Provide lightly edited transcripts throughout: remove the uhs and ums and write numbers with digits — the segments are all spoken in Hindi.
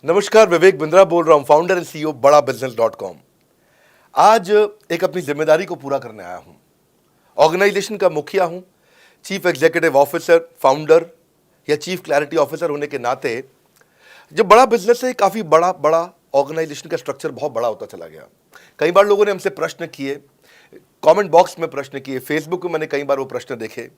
नमस्कार, विवेक बिंद्रा बोल रहा हूं, फाउंडर एंड सीईओ बड़ा बिजनेस.com। आज एक अपनी जिम्मेदारी को पूरा करने आया हूं। ऑर्गेनाइजेशन का मुखिया हूं, चीफ एग्जीक्यूटिव ऑफिसर, फाउंडर या चीफ क्लैरिटी ऑफिसर होने के नाते जब बड़ा बिजनेस है, काफी बड़ा बड़ा ऑर्गेनाइजेशन का स्ट्रक्चर बहुत बड़ा होता चला गया। कई बार लोगों ने हमसे प्रश्न किए, कमेंट बॉक्स में प्रश्न किए, फेसबुक में मैंने कई बार वो प्रश्न देखे।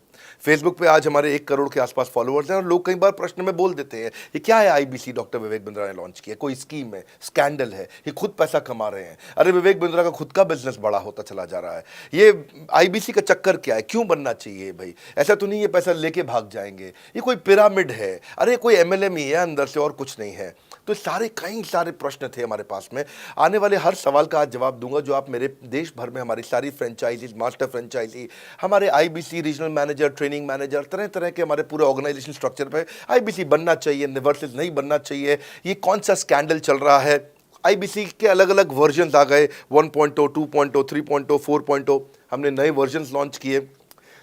फेसबुक पे आज हमारे 1 करोड़ के आसपास फॉलोअर्स हैं और लोग कई बार प्रश्न में बोल देते हैं, ये क्या है आईबीसी डॉक्टर विवेक बिंद्रा ने लॉन्च किया, कोई स्कीम है, स्कैंडल है, ये खुद पैसा कमा रहे हैं। अरे विवेक बिंद्रा का खुद का बिजनेस बड़ा होता चला जा रहा है, ये आईबीसी का चक्कर क्या है, क्यों बनना चाहिए भाई, ऐसा तो नहीं ये पैसा लेके भाग जाएंगे, ये कोई पिरामिड है, अरे कोई एमएलएम ही है अंदर से और कुछ नहीं है। तो कई सारे प्रश्न थे हमारे पास में। आने वाले हर सवाल का आज जवाब दूंगा जो आप मेरे देश भर में हमारी सारी फ्रेंचाइजीज, मास्टर फ्रेंचाइजी, हमारे IBC regional manager, training manager, तरह तरह के हमारे पूरे ऑर्गेनाइजेशन स्ट्रक्चर पे आईबीसी बनना चाहिए वर्सेस नहीं बनना चाहिए, ये कौन सा स्कैंडल चल रहा है। आईबीसी के अलग अलग वर्जन आ गए, 1.0, 2.0, 3.0, 4.0, हमने नए वर्जन लॉन्च किए।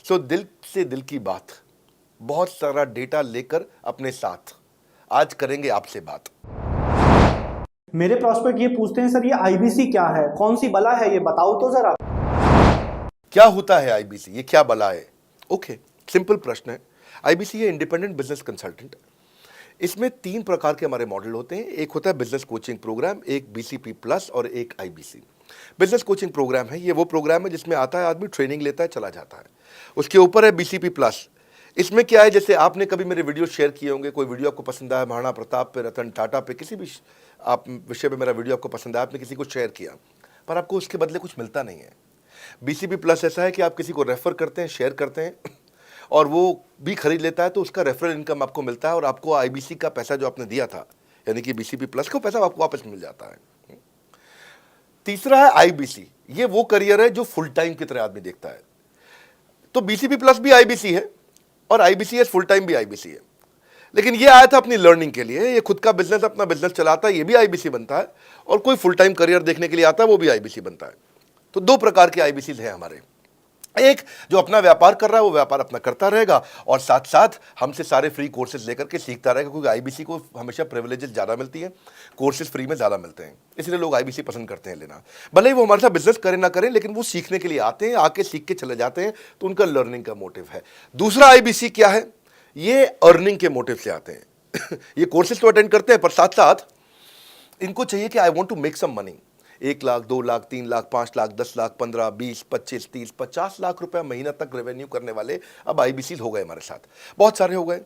सो दिल से दिल की बात, बहुत सारा डेटा लेकर अपने साथ आज करेंगे आपसे बात। मेरे प्रॉस्पेक्ट ये पूछते हैं, सर ये आईबीसी क्या है, कौन सी बला है, ये बताओ तो जरा। क्या होता है आईबीसी, ये क्या बला है? ओके, सिंपल प्रश्न है। आईबीसी है इंडिपेंडेंट बिजनेस कंसल्टेंट। इसमें 3 प्रकार के हमारे मॉडल होते हैं। एक होता है बिजनेस कोचिंग प्रोग्राम, एक बीसीपी प्लस और एक आईबीसी। बिजनेस कोचिंग प्रोग्राम है, ये वो प्रोग्राम है जिसमें आता है आदमी, ट्रेनिंग लेता है, चला जाता है। उसके ऊपर है बीसीपी प्लस। इसमें क्या है, जैसे आपने कभी मेरे वीडियो शेयर किए होंगे, कोई वीडियो आपको पसंद आया, महाराणा प्रताप पे, रतन टाटा पे, किसी भी आप विषय पे मेरा वीडियो आपको पसंद आया, आपने किसी को शेयर किया, पर आपको उसके बदले कुछ मिलता नहीं है। बीसीपी प्लस ऐसा है कि आप किसी को रेफर करते हैं, शेयर करते हैं और वो भी खरीद लेता है, तो उसका रेफरल इनकम आपको मिलता है और आपको आईबीसी का पैसा जो आपने दिया था, यानी कि बीसीपी प्लस का पैसा आपको वापस मिल जाता है। तीसरा है आईबीसी। ये वो करियर है जो फुल टाइम की तरह आदमी देखता है। तो बीसीपी प्लस भी आईबीसी है और आईबीसी फुल टाइम भी आईबीसी है। लेकिन ये आया था अपनी लर्निंग के लिए, ये खुद का बिजनेस, अपना बिजनेस चलाता है, ये भी आईबीसी बनता है, और कोई फुल टाइम करियर देखने के लिए आता है, वो भी आईबीसी बनता है। तो 2 प्रकार के आईबीसी हैं हमारे। एक जो अपना व्यापार कर रहा है वो व्यापार अपना करता रहेगा और साथ साथ हमसे सारे फ्री कोर्सेज लेकर के सीखता रहेगा, क्योंकि आईबीसी को हमेशा प्रिविलेजेस ज़्यादा मिलती है, कोर्सेज फ्री में ज़्यादा मिलते हैं, इसलिए लोग आईबीसी पसंद करते हैं लेना। भले ही वो हमारे साथ बिजनेस करें ना करें, लेकिन वो सीखने के लिए आते हैं, आके सीख के चले जाते हैं, तो उनका लर्निंग का मोटिव है। दूसरा आईबीसी क्या है, ये अर्निंग के मोटिव से आते हैं। ये कोर्सेज तो अटेंड करते हैं, पर साथ साथ इनको चाहिए कि I want to make some money. 1 lakh, 2 lakh, 3 lakh, 5 lakh, 10 lakh, 15, 20, 25, 30, 50 lakh रुपए महीना तक रेवेन्यू करने वाले अब आईबीसी हो गए हमारे साथ, बहुत सारे हो गए।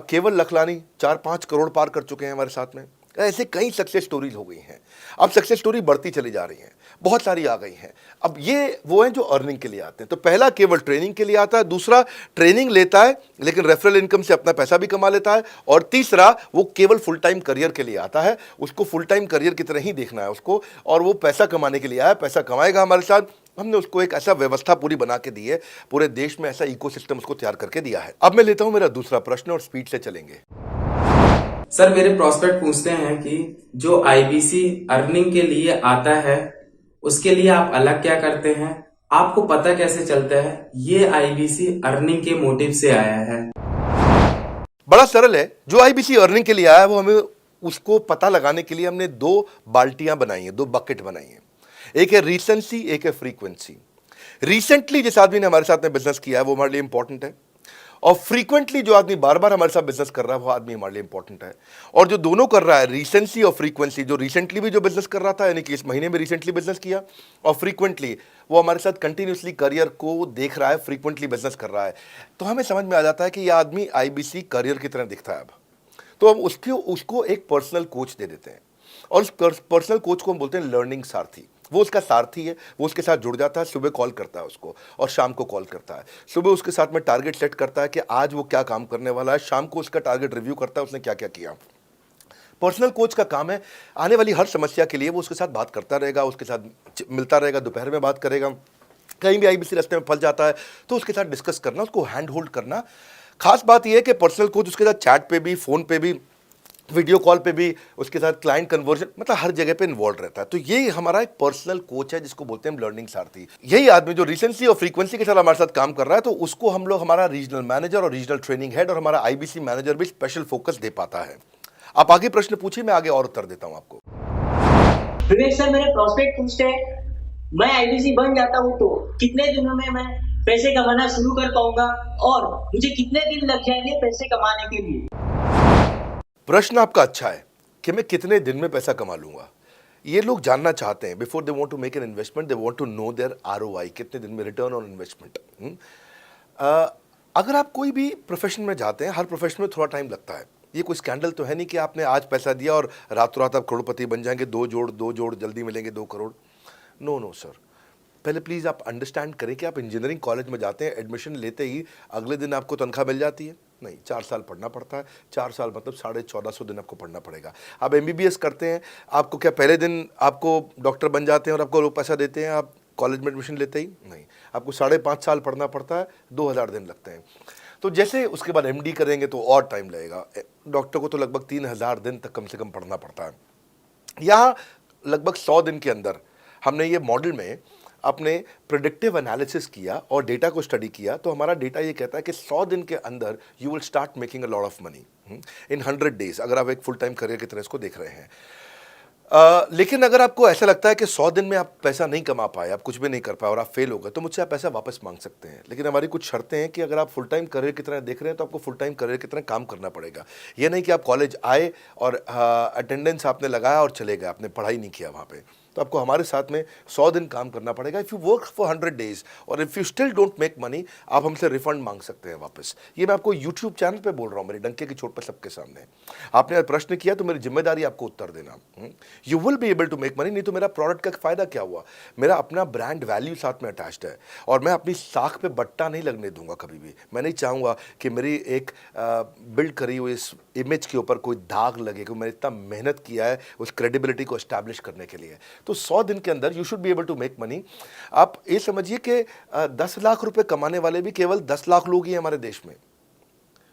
केवल लखलानी 4-5 करोड़ पार कर चुके हैं हमारे साथ में। ऐसे कई सक्सेस स्टोरीज हो गई हैं। अब सक्सेस स्टोरी बढ़ती चली जा रही हैं, बहुत सारी आ गई हैं। अब ये वो हैं जो अर्निंग के लिए आते हैं। तो पहला केवल ट्रेनिंग के लिए आता है, दूसरा ट्रेनिंग लेता है लेकिन रेफरल इनकम से अपना पैसा भी कमा लेता है, और तीसरा वो केवल फुल टाइम करियर के लिए आता है। उसको फुल टाइम करियर की तरह ही देखना है उसको, और वो पैसा कमाने के लिए आया, पैसा कमाएगा हमारे साथ। हमने उसको एक ऐसा व्यवस्था पूरी बना के दी है, पूरे देश में ऐसा इकोसिस्टम उसको तैयार करके दिया है। अब मैं लेता हूं मेरा दूसरा प्रश्न और स्पीड से चलेंगे। सर मेरे प्रॉस्पेक्ट पूछते हैं कि जो आईबीसी अर्निंग के लिए आता है उसके लिए आप अलग क्या करते हैं, आपको पता कैसे चलता है ये आईबीसी अर्निंग के मोटिव से आया है? बड़ा सरल है। जो आईबीसी अर्निंग के लिए आया है वो हमें उसको पता लगाने के लिए हमने 2 बाल्टियां बनाई हैं, 2 बकेट बनाई हैं। एक है रीसेंसी, एक है फ्रीक्वेंसी। रिसेंटली जिस आदमी ने हमारे साथ में बिजनेस किया है वो हमारे लिए इंपॉर्टेंट है, और फ्रीक्वेंटली जो आदमी बार बार हमारे साथ बिजनेस कर रहा है वो आदमी हमारे लिए इंपॉर्टेंट है। और जो दोनों कर रहा है, रिसेंसी और फ्रीक्वेंसी, जो रिसेंटली भी जो बिजनेस कर रहा था, यानी कि इस महीने में रिसेंटली बिजनेस किया, और फ्रीक्वेंटली वो हमारे साथ कंटिन्यूसली करियर को देख रहा है, फ्रीक्वेंटली बिजनेस कर रहा है, तो हमें समझ में आ जाता है कि यह आदमी आईबीसी करियर की तरह दिखता है। अब तो हम उसको एक पर्सनल कोच दे देते हैं, और उस पर्सनल कोच को हम बोलते हैं लर्निंग सारथी। वो उसका सारथी है, वो उसके साथ जुड़ जाता है, सुबह कॉल करता है उसको और शाम को कॉल करता है। सुबह उसके साथ में टारगेट सेट करता है कि आज वो क्या काम करने वाला है, शाम को उसका टारगेट रिव्यू करता है उसने क्या क्या किया। पर्सनल कोच का काम है आने वाली हर समस्या के लिए वो उसके साथ बात करता रहेगा, उसके साथ मिलता रहेगा, दोपहर में बात करेगा, कहीं भी आईबीसी रास्ते में फंस जाता है तो उसके साथ डिस्कस करना, उसको हैंड होल्ड करना। खास बात यह है कि पर्सनल कोच उसके साथ चैट पे भी, फोन पे भी, वीडियो कॉल पे भी, उसके साथ क्लाइंट कन्वर्जन, मतलब हर जगह पे इन्वॉल्व रहता है। तो ये हमारा एक पर्सनल कोच है जिसको बोलते हैं हम लर्निंग सारथी। यही आदमी जो रिसेंसी और फ्रीक्वेंसी के साथ हमारे साथ काम कर रहा है, तो उसको हम लोग हमारा रीजनल मैनेजर और रीजनल ट्रेनिंग हेड और हमारा आईबीसी मैनेजर भी स्पेशल फोकस दे पाता है। आप आगे प्रश्न पूछिए, मैं आगे और उत्तर देता हूं आपको। विवेक सर, मेरे प्रोस्पेक्ट पूछते हैं, मैं आईबीसी बन जाता हूँ तो कितने दिनों में मैं पैसे कमाना शुरू कर पाऊंगा और मुझे कितने दिन लग जाएंगे पैसे कमाने के लिए? प्रश्न आपका अच्छा है कि मैं कितने दिन में पैसा कमा लूंगा। ये लोग जानना चाहते हैं, before they want to make an investment they want to know their ROI, कितने दिन में रिटर्न ऑन इन्वेस्टमेंट। अगर आप कोई भी प्रोफेशन में जाते हैं, हर प्रोफेशन में थोड़ा टाइम लगता है। ये कोई स्कैंडल तो है नहीं कि आपने आज पैसा दिया और रातों रात आप करोड़पति बन जाएंगे, दो जोड़ जल्दी मिलेंगे 2 करोड़। नो सर, पहले प्लीज़ आप अंडरस्टैंड करें कि आप इंजीनियरिंग कॉलेज में जाते हैं, एडमिशन लेते ही अगले दिन आपको तनख्वाह मिल जाती है? नहीं, 4 साल पढ़ना पड़ता है। 4 साल मतलब 1450 दिन आपको पढ़ना पड़ेगा। आप एमबीबीएस करते हैं, आपको क्या पहले दिन आपको डॉक्टर बन जाते हैं और आपको लोग पैसा देते हैं आप कॉलेज में एडमिशन लेते ही? नहीं, आपको 5.5 साल पढ़ना पड़ता है, 2000 दिन लगते हैं। तो जैसे उसके बाद एमडी करेंगे तो और टाइम लगेगा। डॉक्टर को तो लगभग 3000 दिन तक कम से कम पढ़ना पड़ता है। यहाँ लगभग 100 दिन के अंदर हमने ये मॉडल में अपने प्रिडिक्टिव एनालिसिस किया और डेटा को स्टडी किया, तो हमारा डेटा ये कहता है कि 100 दिन के अंदर you will start making a lot of money in 100 days, अगर आप एक फुल टाइम करियर की तरह इसको देख रहे हैं। लेकिन अगर आपको ऐसा लगता है कि 100 दिन में आप पैसा नहीं कमा पाए, आप कुछ भी नहीं कर पाए और आप फेल हो गए, तो मुझसे आप पैसा वापस मांग सकते हैं। लेकिन हमारी कुछ शर्तें हैं कि अगर आप फुल टाइम करियर की तरह देख रहे हैं तो आपको फुल टाइम करियर की तरह काम करना पड़ेगा। ये नहीं कि आप कॉलेज आए और अटेंडेंस आपने लगाया और चले गए, आपने पढ़ाई नहीं किया वहाँ पे। तो आपको हमारे साथ में 100 दिन काम करना पड़ेगा। If you work for 100 days और if you still don't make money, आप हमसे रिफंड मांग सकते हैं वापस। ये मैं आपको यूट्यूब चैनल पे बोल रहा हूँ, मेरे डंके की चोट पर सबके सामने। आपने प्रश्न किया तो मेरी जिम्मेदारी आपको उत्तर देना। You will be able to make money, नहीं तो मेरा प्रोडक्ट का फ़ायदा क्या हुआ? मेरा अपना ब्रांड वैल्यू साथ में अटैच्ड है और मैं अपनी साख पे बट्टा नहीं लगने दूंगा कभी भी। मैं नहीं चाहूँगा कि मेरी एक बिल्ड करी हुई इस इमेज के ऊपर कोई दाग लगे, क्योंकि मैंने इतना मेहनत किया है उस क्रेडिबिलिटी को एस्टैब्लिश करने के लिए। तो 100 दिन के अंदर you should be able to make money. आप ये समझिए कि 10 लाख रुपए कमाने वाले भी केवल 10 लाख लोग ही हैं हमारे देश में।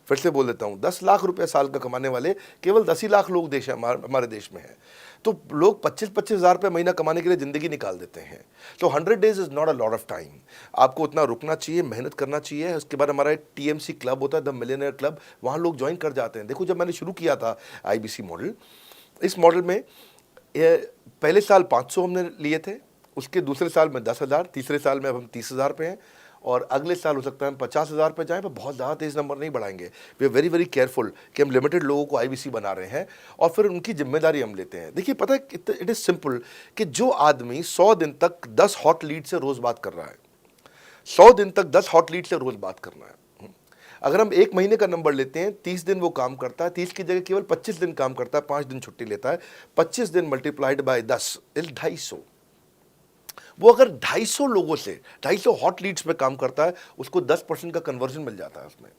फिर से बोल देता हूं, 10 लाख रुपए साल का कमाने वाले केवल 10 ही लाख लोग हमारे देश में हैं। तो लोग 25-25 हज़ार रुपये महीना कमाने के लिए ज़िंदगी निकाल देते हैं। तो 100 days is not a lot of time. आपको उतना रुकना चाहिए, मेहनत करना चाहिए। उसके बाद हमारा एक टीएमसी क्लब होता है, द मिलियनेयर क्लब, वहाँ लोग ज्वाइन कर जाते हैं। देखो, जब मैंने शुरू किया था आईबीसी मॉडल, इस मॉडल में पहले साल 500 हमने लिए थे, उसके दूसरे साल में 10,000, तीसरे साल में अब हम 30,000 पे हैं और अगले साल हो सकता है हम 50,000 पे जाएं, पर बहुत ज़्यादा तेज़ नंबर नहीं बढ़ाएंगे। We are very very careful कि हम लिमिटेड लोगों को आईबीसी बना रहे हैं और फिर उनकी जिम्मेदारी हम लेते हैं। देखिए, पता है इट इज़ सिंपल कि जो आदमी 100 दिन तक 10 हॉट लीड से रोज़ बात कर रहा है, 100 दिन तक 10 हॉट लीड से रोज़ बात करना है। अगर हम 1 महीने का नंबर लेते हैं, 30 दिन वो काम करता है, 30 की जगह केवल 25 दिन काम करता है, 5 दिन छुट्टी लेता है, 25 दिन मल्टीप्लाइड बाय 10 इज 250। वो अगर 250 लोगों से 250 हॉट लीड्स पे काम करता है, उसको 10% का कन्वर्जन मिल जाता है उसमें,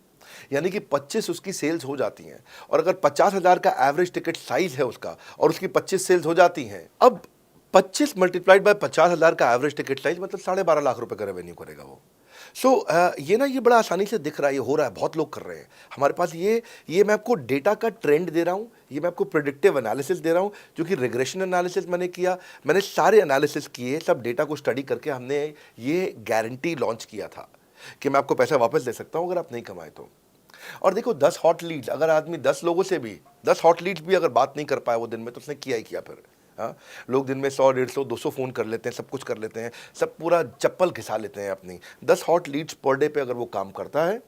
यानी कि 25 उसकी सेल्स हो जाती हैं। और अगर 50,000 का एवरेज टिकट साइज है उसका और उसकी 25 सेल्स हो जाती हैं, अब 25 मल्टीप्लाइड बाय 50,000 का एवरेज टिकट साइज मतलब 12.5 लाख रुपए का रेवेन्यू करेगा वो। ये बड़ा आसानी से दिख रहा है, ये हो रहा है, बहुत लोग कर रहे हैं हमारे पास। ये मैं आपको डेटा का ट्रेंड दे रहा हूँ, ये मैं आपको प्रेडिक्टिव एनालिसिस दे रहा हूँ, जो कि रिग्रेशन एनालिसिस मैंने किया। मैंने सारे एनालिसिस किए, सब डेटा को स्टडी करके हमने ये गारंटी लॉन्च किया था कि मैं आपको पैसा वापस दे सकता हूँ अगर आप नहीं कमाए तो। और देखो, 10 हॉट लीड्स, अगर आदमी 10 लोगों से भी 10 हॉट लीड्स भी अगर बात नहीं कर पाया वो दिन में, तो उसने किया ही किया फिर। हाँ, लोग दिन में 100, 150, 200 फ़ोन कर लेते हैं, सब कुछ कर लेते हैं, सब पूरा चप्पल घिसा लेते हैं अपनी। 10 हॉट लीड्स पर डे पे अगर वो काम करता है,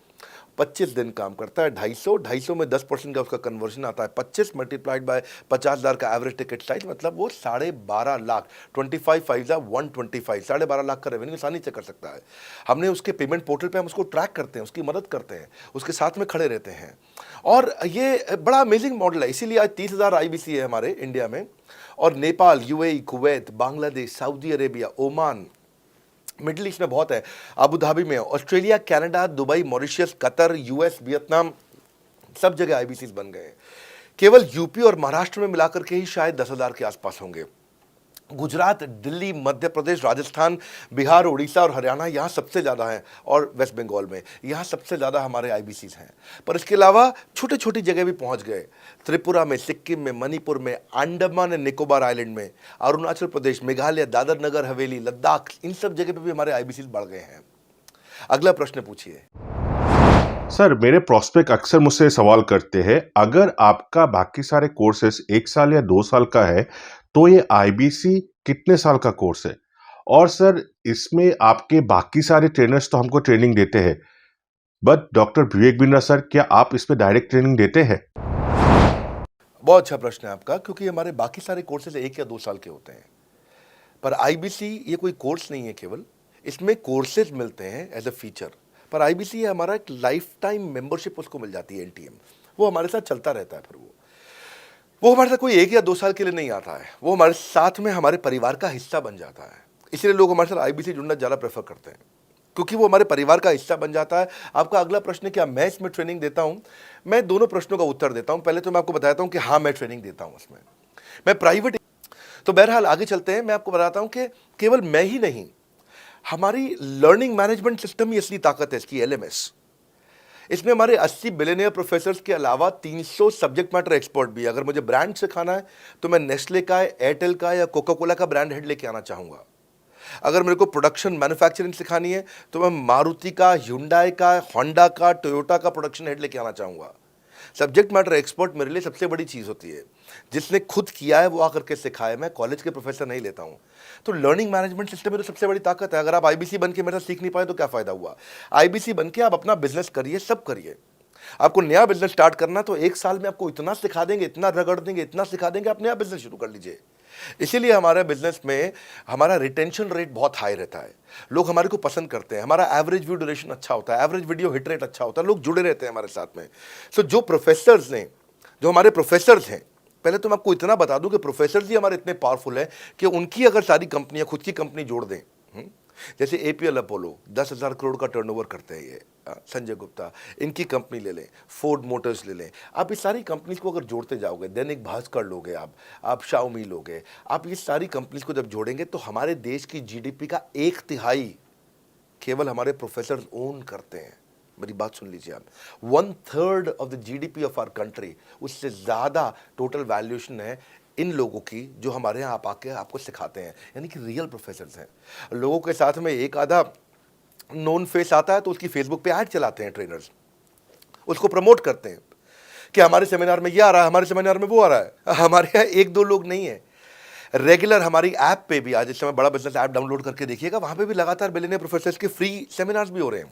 25 दिन काम करता है, 250 में 10% का उसका कन्वर्जन आता है, 25 मल्टीप्लाइड बाय 50,000 का एवरेज टिकट साइज, मतलब वो 12.5 लाख, 25 5 125, 12.5 लाख का रेवेन्यू आसानी से कर सकता है। हमने उसके पेमेंट पोर्टल पे हम उसको ट्रैक करते हैं, उसकी मदद करते हैं, उसके साथ में खड़े रहते हैं। और ये बड़ा अमेजिंग मॉडल है, इसीलिए आज 30,000 आईबीसी है हमारे इंडिया में। और Nepal, UAE, Kuwait, Bangladesh, Saudi Arabia, Oman, middle east में बहुत है, अबू धाबी में, Australia, Canada, Dubai, Mauritius, Qatar, US, Vietnam, सब जगह आईबीसीज बन गए हैं। केवल यूपी और महाराष्ट्र में मिलाकर के ही शायद 10,000 के आसपास होंगे। गुजरात, दिल्ली, मध्य प्रदेश, राजस्थान, बिहार, उड़ीसा और हरियाणा यहाँ सबसे ज़्यादा हैं, और वेस्ट बंगाल में यहाँ सबसे ज़्यादा हमारे आईबीसीज हैं। पर इसके अलावा छोटी छोटी जगह भी पहुँच गए, त्रिपुरा में, सिक्किम में, मणिपुर में, अंडमान एंड निकोबार आइलैंड में, अरुणाचल प्रदेश, मेघालय, दादर नगर हवेली, लद्दाख, इन सब जगह पे भी हमारे आईबीसीज बढ़ गए हैं। अगला प्रश्न पूछिए। सर, मेरे प्रोस्पेक्ट अक्सर मुझसे सवाल करते हैं, अगर आपका बाकी सारे कोर्सेस 1 साल या 2 साल का है, तो ये आईबीसी कितने साल का कोर्स है? और सर, इसमें आपके बाकी सारे ट्रेनर्स तो हमको ट्रेनिंग देते हैं, but doctor Vivek Bindra sir, क्या आप इसमें डायरेक्ट ट्रेनिंग देते हैं? बहुत अच्छा प्रश्न है आपका, क्योंकि हमारे बाकी सारे कोर्सेज 1 या 2 साल के होते हैं, पर आईबीसी ये कोई कोर्स नहीं है केवल, इसमें कोर्सेज मिलते हैं एज अ फीचर। पर आईबीसी हमारा एक लाइफ टाइम मेंबरशिप उसको मिल जाती है, एनटीएम, वो हमारे साथ चलता रहता है। फिर वो हमारे साथ कोई 1 या 2 साल के लिए नहीं आता है, वो हमारे साथ में हमारे परिवार का हिस्सा बन जाता है। इसलिए लोग हमारे साथ आईबीसी जुड़ना ज़्यादा प्रेफर करते हैं, क्योंकि वो हमारे परिवार का हिस्सा बन जाता है। आपका अगला प्रश्न, क्या मैं इसमें ट्रेनिंग देता हूं? मैं दोनों प्रश्नों का उत्तर देता हूं। पहले तो मैं आपको बताता हूं कि हाँ, मैं ट्रेनिंग देता हूं उसमें, मैं प्राइवेट। तो बहरहाल आगे चलते हैं, मैं आपको बताता हूं कि केवल मैं ही नहीं, हमारी लर्निंग मैनेजमेंट सिस्टम ही असली ताकत है इसकी, एलएमएस। इसमें हमारे 80 बिलियनियर प्रोफेसर्स के अलावा 300 सब्जेक्ट मैटर एक्सपर्ट भी है। अगर मुझे ब्रांड सिखाना है तो मैं नेस्ले का, एयरटेल का या कोका कोला का ब्रांड हेड लेके आना चाहूँगा। अगर मेरे को प्रोडक्शन मैन्युफैक्चरिंग सिखानी है तो मैं मारुति का, ह्युंडई का, होंडा का, टोयोटा का प्रोडक्शन हेड लेके आना चाहूँगा। सब्जेक्ट मैटर एक्सपर्ट मेरे लिए सबसे बड़ी चीज़ होती है, जिसने खुद किया है वो आकर के सिखाए। मैं कॉलेज के प्रोफेसर नहीं लेता हूँ। तो लर्निंग मैनेजमेंट सिस्टम में तो सबसे बड़ी ताकत है। अगर आप आईबीसी बन के मेरे साथ सीख नहीं पाए तो क्या फ़ायदा हुआ? आईबीसी बन के आप अपना बिजनेस करिए, सब करिए। आपको नया बिजनेस स्टार्ट करना तो 1 साल में आपको इतना सिखा देंगे, इतना रगड़ देंगे, इतना सिखा देंगे, आप नया बिजनेस शुरू कर लीजिए। इसीलिए हमारे बिजनेस में हमारा रिटेंशन रेट बहुत हाई रहता है। लोग हमारे को पसंद करते हैं, हमारा एवरेज व्यू ड्यूरेशन अच्छा होता है, एवरेज वीडियो हिट रेट अच्छा होता है, लोग जुड़े रहते हैं हमारे साथ में। सो जो हमारे प्रोफेसर्स हैं, पहले तो मैं आपको इतना बता दूं कि प्रोफेसर्स ही हमारे इतने पावरफुल हैं कि उनकी अगर सारी कंपनियां खुद की कंपनी जोड़ दें, जैसे एपीएल अपोलो 10,000 करोड़ का टर्नओवर करते हैं ये, संजय गुप्ता, इनकी कंपनी ले लें, फोर्ड मोटर्स ले लें, आप इस सारी कंपनीज को अगर जोड़ते जाओगे, दैनिक भास्कर लोगे, आप शाओमी लोगे, आप ये सारी कंपनीज को जब जोड़ेंगे तो हमारे देश की जीडीपी का 1/3 केवल हमारे प्रोफेसर ओन करते हैं। मेरी बात सुन लीजिए आप, 1/3 of the GDP of our country, उससे ज़्यादा टोटल वैल्यूएशन है इन लोगों की जो हमारे यहाँ आप आके आपको सिखाते हैं, यानी कि रियल प्रोफेसर्स हैं। लोगों के साथ में एक आधा नोन फेस आता है तो उसकी फेसबुक पे ऐड चलाते हैं ट्रेनर्स, उसको प्रमोट करते हैं कि हमारे सेमिनार में ये आ रहा है, हमारे सेमिनार में वो आ रहा है। हमारे यहाँ 1-2 लोग नहीं है, रेगुलर हमारी ऐप पे भी, आज इस समय बड़ा बिजनेस ऐप डाउनलोड करके देखिएगा, वहाँ पे भी लगातार बिलियनियर प्रोफेसर्स के फ्री सेमिनार्स भी हो रहे हैं।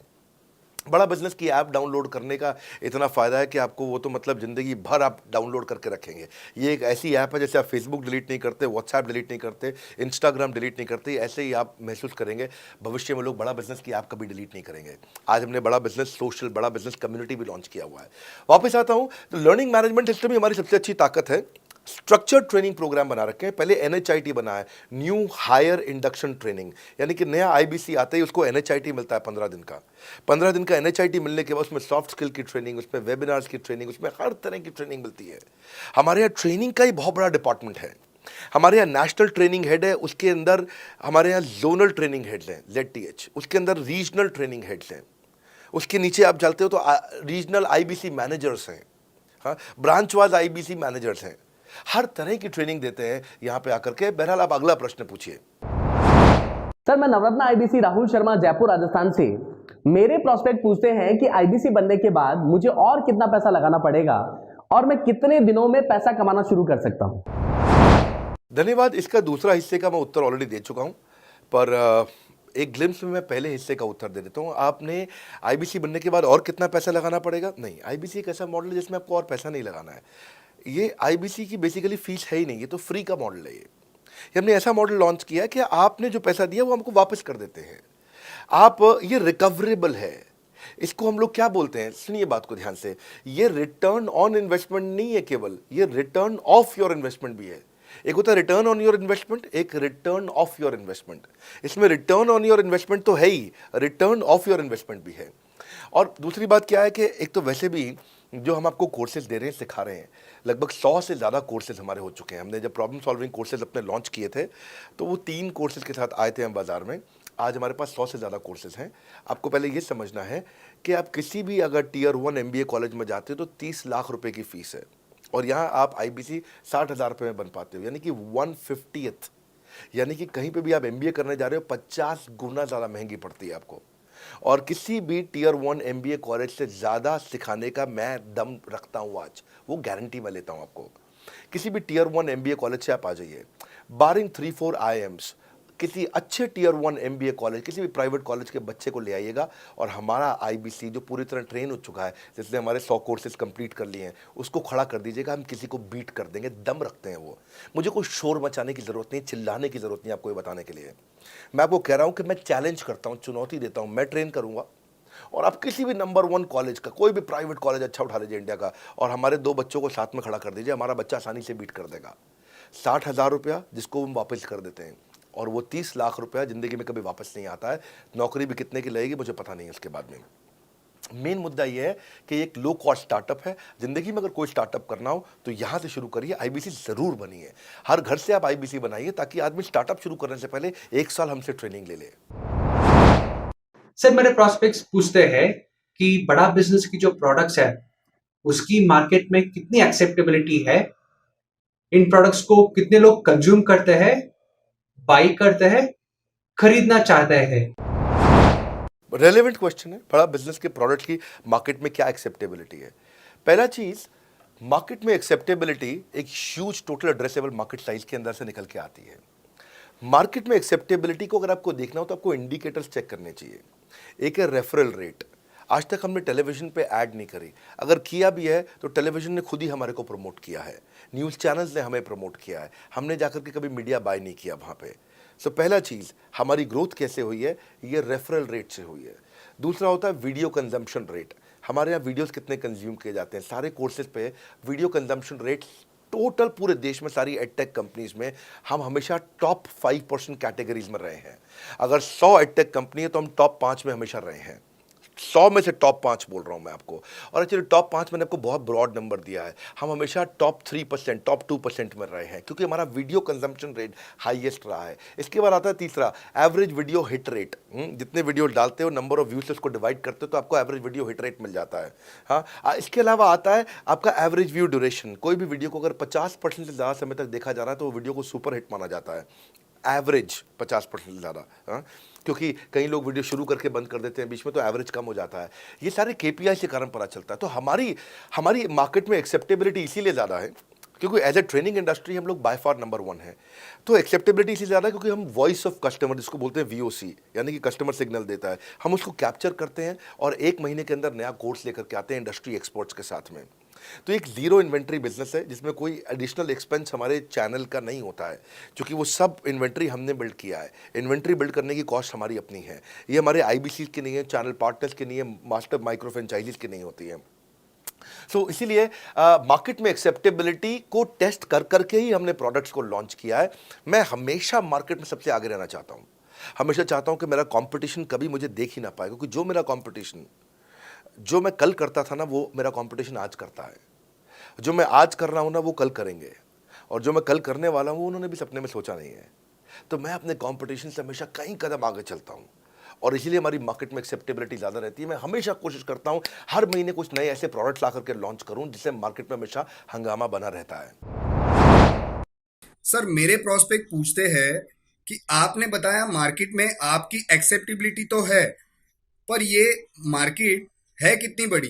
बड़ा बिजनेस की ऐप डाउनलोड करने का इतना फ़ायदा है कि आपको वो तो मतलब ज़िंदगी भर आप डाउनलोड करके रखेंगे। ये एक ऐसी ऐप है जैसे आप फेसबुक डिलीट नहीं करते, व्हाट्सएप डिलीट नहीं करते, इंस्टाग्राम डिलीट नहीं करते, ऐसे ही आप महसूस करेंगे भविष्य में लोग बड़ा बिजनेस की ऐप कभी डिलीट नहीं करेंगे। आज हमने बड़ा बिजनेस सोशल, बड़ा बिजनेस कम्युनिटी भी लॉन्च किया हुआ है। वापस आता हूँ, तो लर्निंग मैनेजमेंट सिस्टम ही हमारी सबसे अच्छी ताकत है। स्ट्रक्चर्ड ट्रेनिंग प्रोग्राम बना रखे हैं। पहले एनएचआईटी बना है, न्यू हायर इंडक्शन ट्रेनिंग, यानी कि नया आईबीसी आता है उसको एनएचआईटी मिलता है 15 दिन का। 15 दिन का एनएचआईटी मिलने के बाद उसमें सॉफ्ट स्किल की ट्रेनिंग, उसमें वेबिनार्स की ट्रेनिंग, उसमें हर तरह की ट्रेनिंग मिलती है। हमारे यहाँ ट्रेनिंग का ही बहुत बड़ा डिपार्टमेंट है। हमारे यहाँ नेशनल ट्रेनिंग हेड है, उसके अंदर हमारे यहाँ जोनल ट्रेनिंग हेड्स हैं, ZTH, उसके अंदर रीजनल ट्रेनिंग हेड्स हैं, उसके नीचे आप चलते हो तो रीजनल आईबीसी मैनेजर्स हैं, हाँ, ब्रांच वाइज आईबीसी मैनेजर्स हैं। हर तरह की ट्रेनिंग देते हैं यहाँ पे आकर के। बहरहाल आप अगला प्रश्न पूछिए। सर, मैं नवरत्न आईबीसी राहुल शर्मा, जयपुर राजस्थान से। मेरे प्रोस्पेक्ट पूछते हैं कि आईबीसी बनने के बाद मुझे और कितना पैसा लगाना पड़ेगा और मैं कितने दिनों में पैसा कमाना शुरू कर सकता हूं? धन्यवाद। इसका दूसरा हिस्से का मैं उत्तर ऑलरेडी दे चुका हूं, पर एक ग्लिम्स में मैं पहले हिस्से का उत्तर दे देता हूं। आपने आईबीसी बनने के बाद और कितना पैसा लगाना पड़ेगा? नहीं, आईबीसी एक ऐसा मॉडल है जिसमें आपको और पैसा नहीं लगाना है। ये आईबीसी की बेसिकली फीस है ही नहीं, ये तो फ्री का मॉडल है। ये हमने ऐसा मॉडल लॉन्च किया है कि आपने जो पैसा दिया वो हमको वापस कर देते हैं आप। ये रिकवरेबल है। इसको हम लोग क्या बोलते हैं, सुनिए बात को ध्यान से, ये रिटर्न ऑन इन्वेस्टमेंट नहीं है केवल, ये रिटर्न ऑफ योर इन्वेस्टमेंट भी है। एक होता है रिटर्न ऑन योर इन्वेस्टमेंट, एक रिटर्न ऑफ योर इन्वेस्टमेंट। इसमें रिटर्न ऑन योर इन्वेस्टमेंट तो है ही, रिटर्न ऑफ योर इन्वेस्टमेंट भी है। और दूसरी बात क्या है कि एक तो वैसे भी जो हम आपको कोर्सेज दे रहे हैं, सिखा रहे हैं, लगभग 100 से ज़्यादा कोर्सेज हमारे हो चुके हैं। हमने जब प्रॉब्लम सॉल्विंग कोर्सेज अपने लॉन्च किए थे तो वो 3 कोर्सेज के साथ आए थे हम बाज़ार में। आज हमारे पास 100 से ज़्यादा कोर्सेज हैं। आपको पहले ये समझना है कि आप किसी भी अगर Tier 1 MBA कॉलेज में जाते हो तो 30 लाख रुपए की फ़ीस है, और यहाँ आप IBC 60,000 रुपये में बन पाते हो, यानी कि 1/50th। यानी कि कहीं पे भी आप MBA करने जा रहे हो 50 गुना ज़्यादा महंगी पड़ती है आपको। और किसी भी टीयर 1 MBA कॉलेज से ज़्यादा सिखाने का मैं दम रखता हूँ आज, वो गारंटी मैं लेता हूँ आपको। किसी भी टीयर 1 MBA कॉलेज से आप आ जाइए, बारिंग 3-4 IIMs, किसी अच्छे टीयर 1 MBA कॉलेज, किसी भी प्राइवेट कॉलेज के बच्चे को ले आइएगा और हमारा IBC जो पूरी तरह ट्रेन हो चुका है, जिसने हमारे 100 कोर्सेज कंप्लीट कर लिए हैं, उसको खड़ा कर दीजिएगा, हम किसी को बीट कर देंगे, दम रखते हैं वो। मुझे कोई शोर मचाने की ज़रूरत नहीं, चिल्लाने की ज़रूरत नहीं आपको ये बताने के लिए। मैं आपको कह रहा हूँ कि मैं चैलेंज करता हूँ, चुनौती देता हूँ, मैं ट्रेन करूँगा और आप किसी भी नंबर 1 कॉलेज का, कोई भी प्राइवेट कॉलेज अच्छा उठा लीजिए इंडिया का और हमारे 2 बच्चों को साथ में खड़ा कर दीजिए, हमारा बच्चा आसानी से बीट कर देगा। 60,000 रुपया जिसको हम वापस कर देते हैं और वो 30 लाख रुपया ज़िंदगी में कभी वापस नहीं आता है। नौकरी भी कितने की लगेगी मुझे पता नहीं है उसके बाद में। मेन मुद्दा ये है कि एक लो कॉस्ट स्टार्टअप है। ज़िंदगी में अगर कोई स्टार्टअप करना हो तो यहाँ से शुरू करिए, IBC ज़रूर बनिए। हर घर से आप IBC बनाइए ताकि आदमी स्टार्टअप शुरू करने से पहले 1 साल हमसे ट्रेनिंग ले ले। सर मेरे प्रोस्पेक्ट्स पूछते हैं कि बड़ा बिजनेस की जो प्रोडक्ट्स है उसकी मार्केट में कितनी एक्सेप्टेबिलिटी है, इन प्रोडक्ट्स को कितने लोग कंज्यूम करते हैं, बाई करते हैं, खरीदना चाहते हैं। रेलेवेंट क्वेश्चन है। बड़ा बिजनेस के प्रोडक्ट की मार्केट में क्या एक्सेप्टेबिलिटी है? पहला चीज़, मार्केट में एक्सेप्टेबिलिटी एक huge total addressable market size के अंदर से निकल के आती है। मार्केट में एक्सेप्टेबिलिटी को अगर आपको देखना हो तो आपको इंडिकेटर्स चेक करने चाहिए। एक है रेफरल रेट। आज तक हमने टेलीविज़न पे ऐड नहीं करी, अगर किया भी है तो टेलीविज़न ने खुद ही हमारे को प्रमोट किया है, न्यूज़ चैनल्स ने हमें प्रमोट किया है, हमने जाकर के कभी मीडिया बाय नहीं किया वहाँ पे। सो पहला चीज़, हमारी ग्रोथ कैसे हुई है, ये रेफरल रेट से हुई है। दूसरा होता है वीडियो कंजम्पशन रेट। हमारे यहाँ वीडियोस कितने कंज्यूम किए जाते हैं, सारे कोर्सेज पे वीडियो कंजम्पशन रेट टोटल पूरे देश में सारी एडटेक कंपनीज में हम हमेशा टॉप 5% कैटेगरीज में रहे हैं। अगर 100 एडटेक कंपनी है तो हम टॉप 5 में हमेशा रहे हैं। 100 में से टॉप 5 बोल रहा हूँ मैं आपको। और एक्चुअली टॉप 5 मैंने आपको बहुत ब्रॉड नंबर दिया है, हम हमेशा टॉप 3%, टॉप 2% में रहे हैं क्योंकि हमारा वीडियो कंजम्पशन रेट हाईएस्ट रहा है। इसके बाद आता है तीसरा, एवरेज वीडियो हिट रेट। जितने वीडियो डालते हो, नंबर ऑफ व्यूज से उसको डिवाइड करते हो तो आपको एवरेज वीडियो हिट रेट मिल जाता है। हाँ, इसके अलावा आता है आपका एवरेज व्यू ड्यूरेशन। कोई भी वीडियो को अगर 50% से ज़्यादा समय तक देखा जा रहा है तो वो वीडियो को सुपर हिट माना जाता है। एवरेज 50% से ज़्यादा, हाँ, क्योंकि कई लोग वीडियो शुरू करके बंद कर देते हैं बीच में तो एवरेज कम हो जाता है। ये सारे KPI के कारण पता चलता है। तो हमारी मार्केट में एक्सेप्टेबिलिटी इसीलिए ज़्यादा है क्योंकि एज ए ट्रेनिंग इंडस्ट्री हम लोग बाय फार नंबर 1 है। तो एक्सेप्टेबिलिटी इसलिए ज़्यादा है क्योंकि हम वॉइस ऑफ कस्टमर, जिसको बोलते हैं VOC, यानी कि कस्टमर सिग्नल देता है, हम उसको कैप्चर करते हैं और 1 महीने के अंदर नया कोर्स लेकर के आते हैं इंडस्ट्री एक्सपर्ट्स के साथ में। तो एक जीरो इन्वेंट्री बिजनेस है जिसमें कोई एडिशनल एक्सपेंस हमारे चैनल का नहीं होता है, क्योंकि वो सब इन्वेंट्री हमने बिल्ड किया है। इन्वेंट्री बिल्ड करने की कॉस्ट हमारी अपनी है। ये हमारे IBC की नहीं है, चैनल पार्टनर्स की नहीं है, मास्टर माइक्रो फ्रेंचाइजीज की नहीं होती है। सो इसीलिए मार्केट में एक्सेप्टेबिलिटी को टेस्ट कर करके ही हमने प्रोडक्ट्स को लॉन्च किया है। मैं हमेशा मार्केट में सबसे आगे रहना चाहता हूँ, हमेशा चाहता हूँ कि मेरा कंपटीशन कभी मुझे देख ही ना पाए, क्योंकि जो मैं कल करता था ना, वो मेरा कंपटीशन आज करता है। जो मैं आज कर रहा हूँ ना, वो कल करेंगे, और जो मैं कल करने वाला हूँ उन्होंने भी सपने में सोचा नहीं है। तो मैं अपने कंपटीशन से हमेशा कई कदम आगे चलता हूँ और इसीलिए हमारी मार्केट में एक्सेप्टेबिलिटी ज़्यादा रहती है। मैं हमेशा कोशिश करता हूँ हर महीने कुछ नए ऐसे प्रोडक्ट्स ला करके लॉन्च करूँ जिससे मार्केट में हमेशा हंगामा बना रहता है। सर मेरे प्रोस्पेक्ट पूछते हैं कि आपने बताया मार्केट में आपकी एक्सेप्टेबिलिटी तो है, पर ये मार्केट है कितनी बड़ी?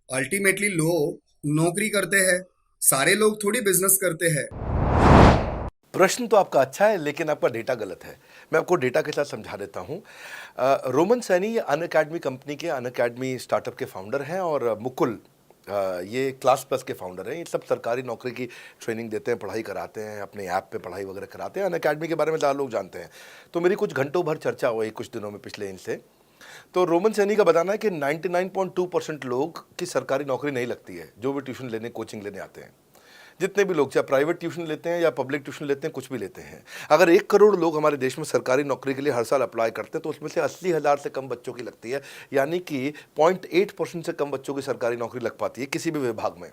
अल्टीमेटली लोग नौकरी करते हैं, सारे लोग थोड़ी बिजनेस करते हैं। प्रश्न तो आपका अच्छा है लेकिन आपका डेटा गलत है। मैं आपको डेटा के साथ समझा देता हूँ। रोमन सैनी ये अनअकैडमी कंपनी के, अनअकैडमी स्टार्टअप के फाउंडर हैं, और मुकुल ये क्लास प्लस के फाउंडर हैं। ये सब सरकारी नौकरी की ट्रेनिंग देते हैं, पढ़ाई कराते हैं, अपने ऐप पे पढ़ाई वगैरह कराते हैं। अनअकैडमी के बारे में ज़्यादा लोग जानते हैं। तो मेरी कुछ घंटों भर चर्चा हुई कुछ दिनों में पिछले इनसे। तो रोमन सैनी का बताना है कि 99.2% लोग की सरकारी नौकरी नहीं लगती है, जो भी ट्यूशन लेने, कोचिंग लेने आते हैं। जितने भी लोग चाहे प्राइवेट ट्यूशन लेते हैं या पब्लिक ट्यूशन लेते हैं, कुछ भी लेते हैं, अगर 1 करोड़ लोग हमारे देश में सरकारी नौकरी के लिए हर साल अप्लाई करते हैं तो उसमें से 80,000 से कम बच्चों की लगती है, यानी कि 0.8% से कम बच्चों की सरकारी नौकरी लग पाती है किसी भी विभाग में।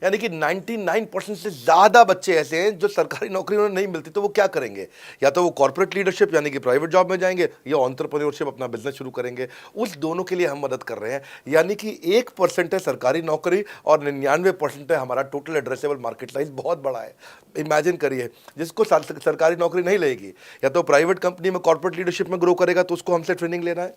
यानी कि 99% से ज़्यादा बच्चे ऐसे हैं जो सरकारी नौकरी उन्हें नहीं मिलती, तो वो क्या करेंगे? या तो वो कॉर्पोरेट लीडरशिप यानी कि प्राइवेट जॉब में जाएंगे या एंटरप्रेन्योरशिप अपना बिजनेस शुरू करेंगे। उस दोनों के लिए हम मदद कर रहे हैं। यानी कि 1% है सरकारी नौकरी और 99% है हमारा टोटल एड्रेसेबल मार्केट साइज बहुत बड़ा है। इमेजिन करिए, जिसको सरकारी नौकरी नहीं लगेगी या तो प्राइवेट कंपनी में कॉर्पोरेट लीडरशिप में ग्रो करेगा तो उसको हमसे ट्रेनिंग लेना है,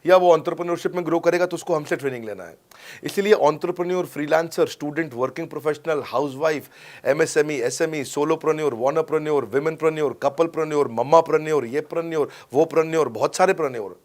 या वो एंटरप्रेन्योरशिप में ग्रो करेगा तो उसको हमसे ट्रेनिंग लेना है। इसीलिए entrepreneur, freelancer, student, working professional, housewife, MSME, SME, solopreneur, wannapreneur, womenpreneur, couplepreneur, mommapreneur, ये प्रेन्योर, वो प्रेन्योर, बहुत सारे प्रेन्योर,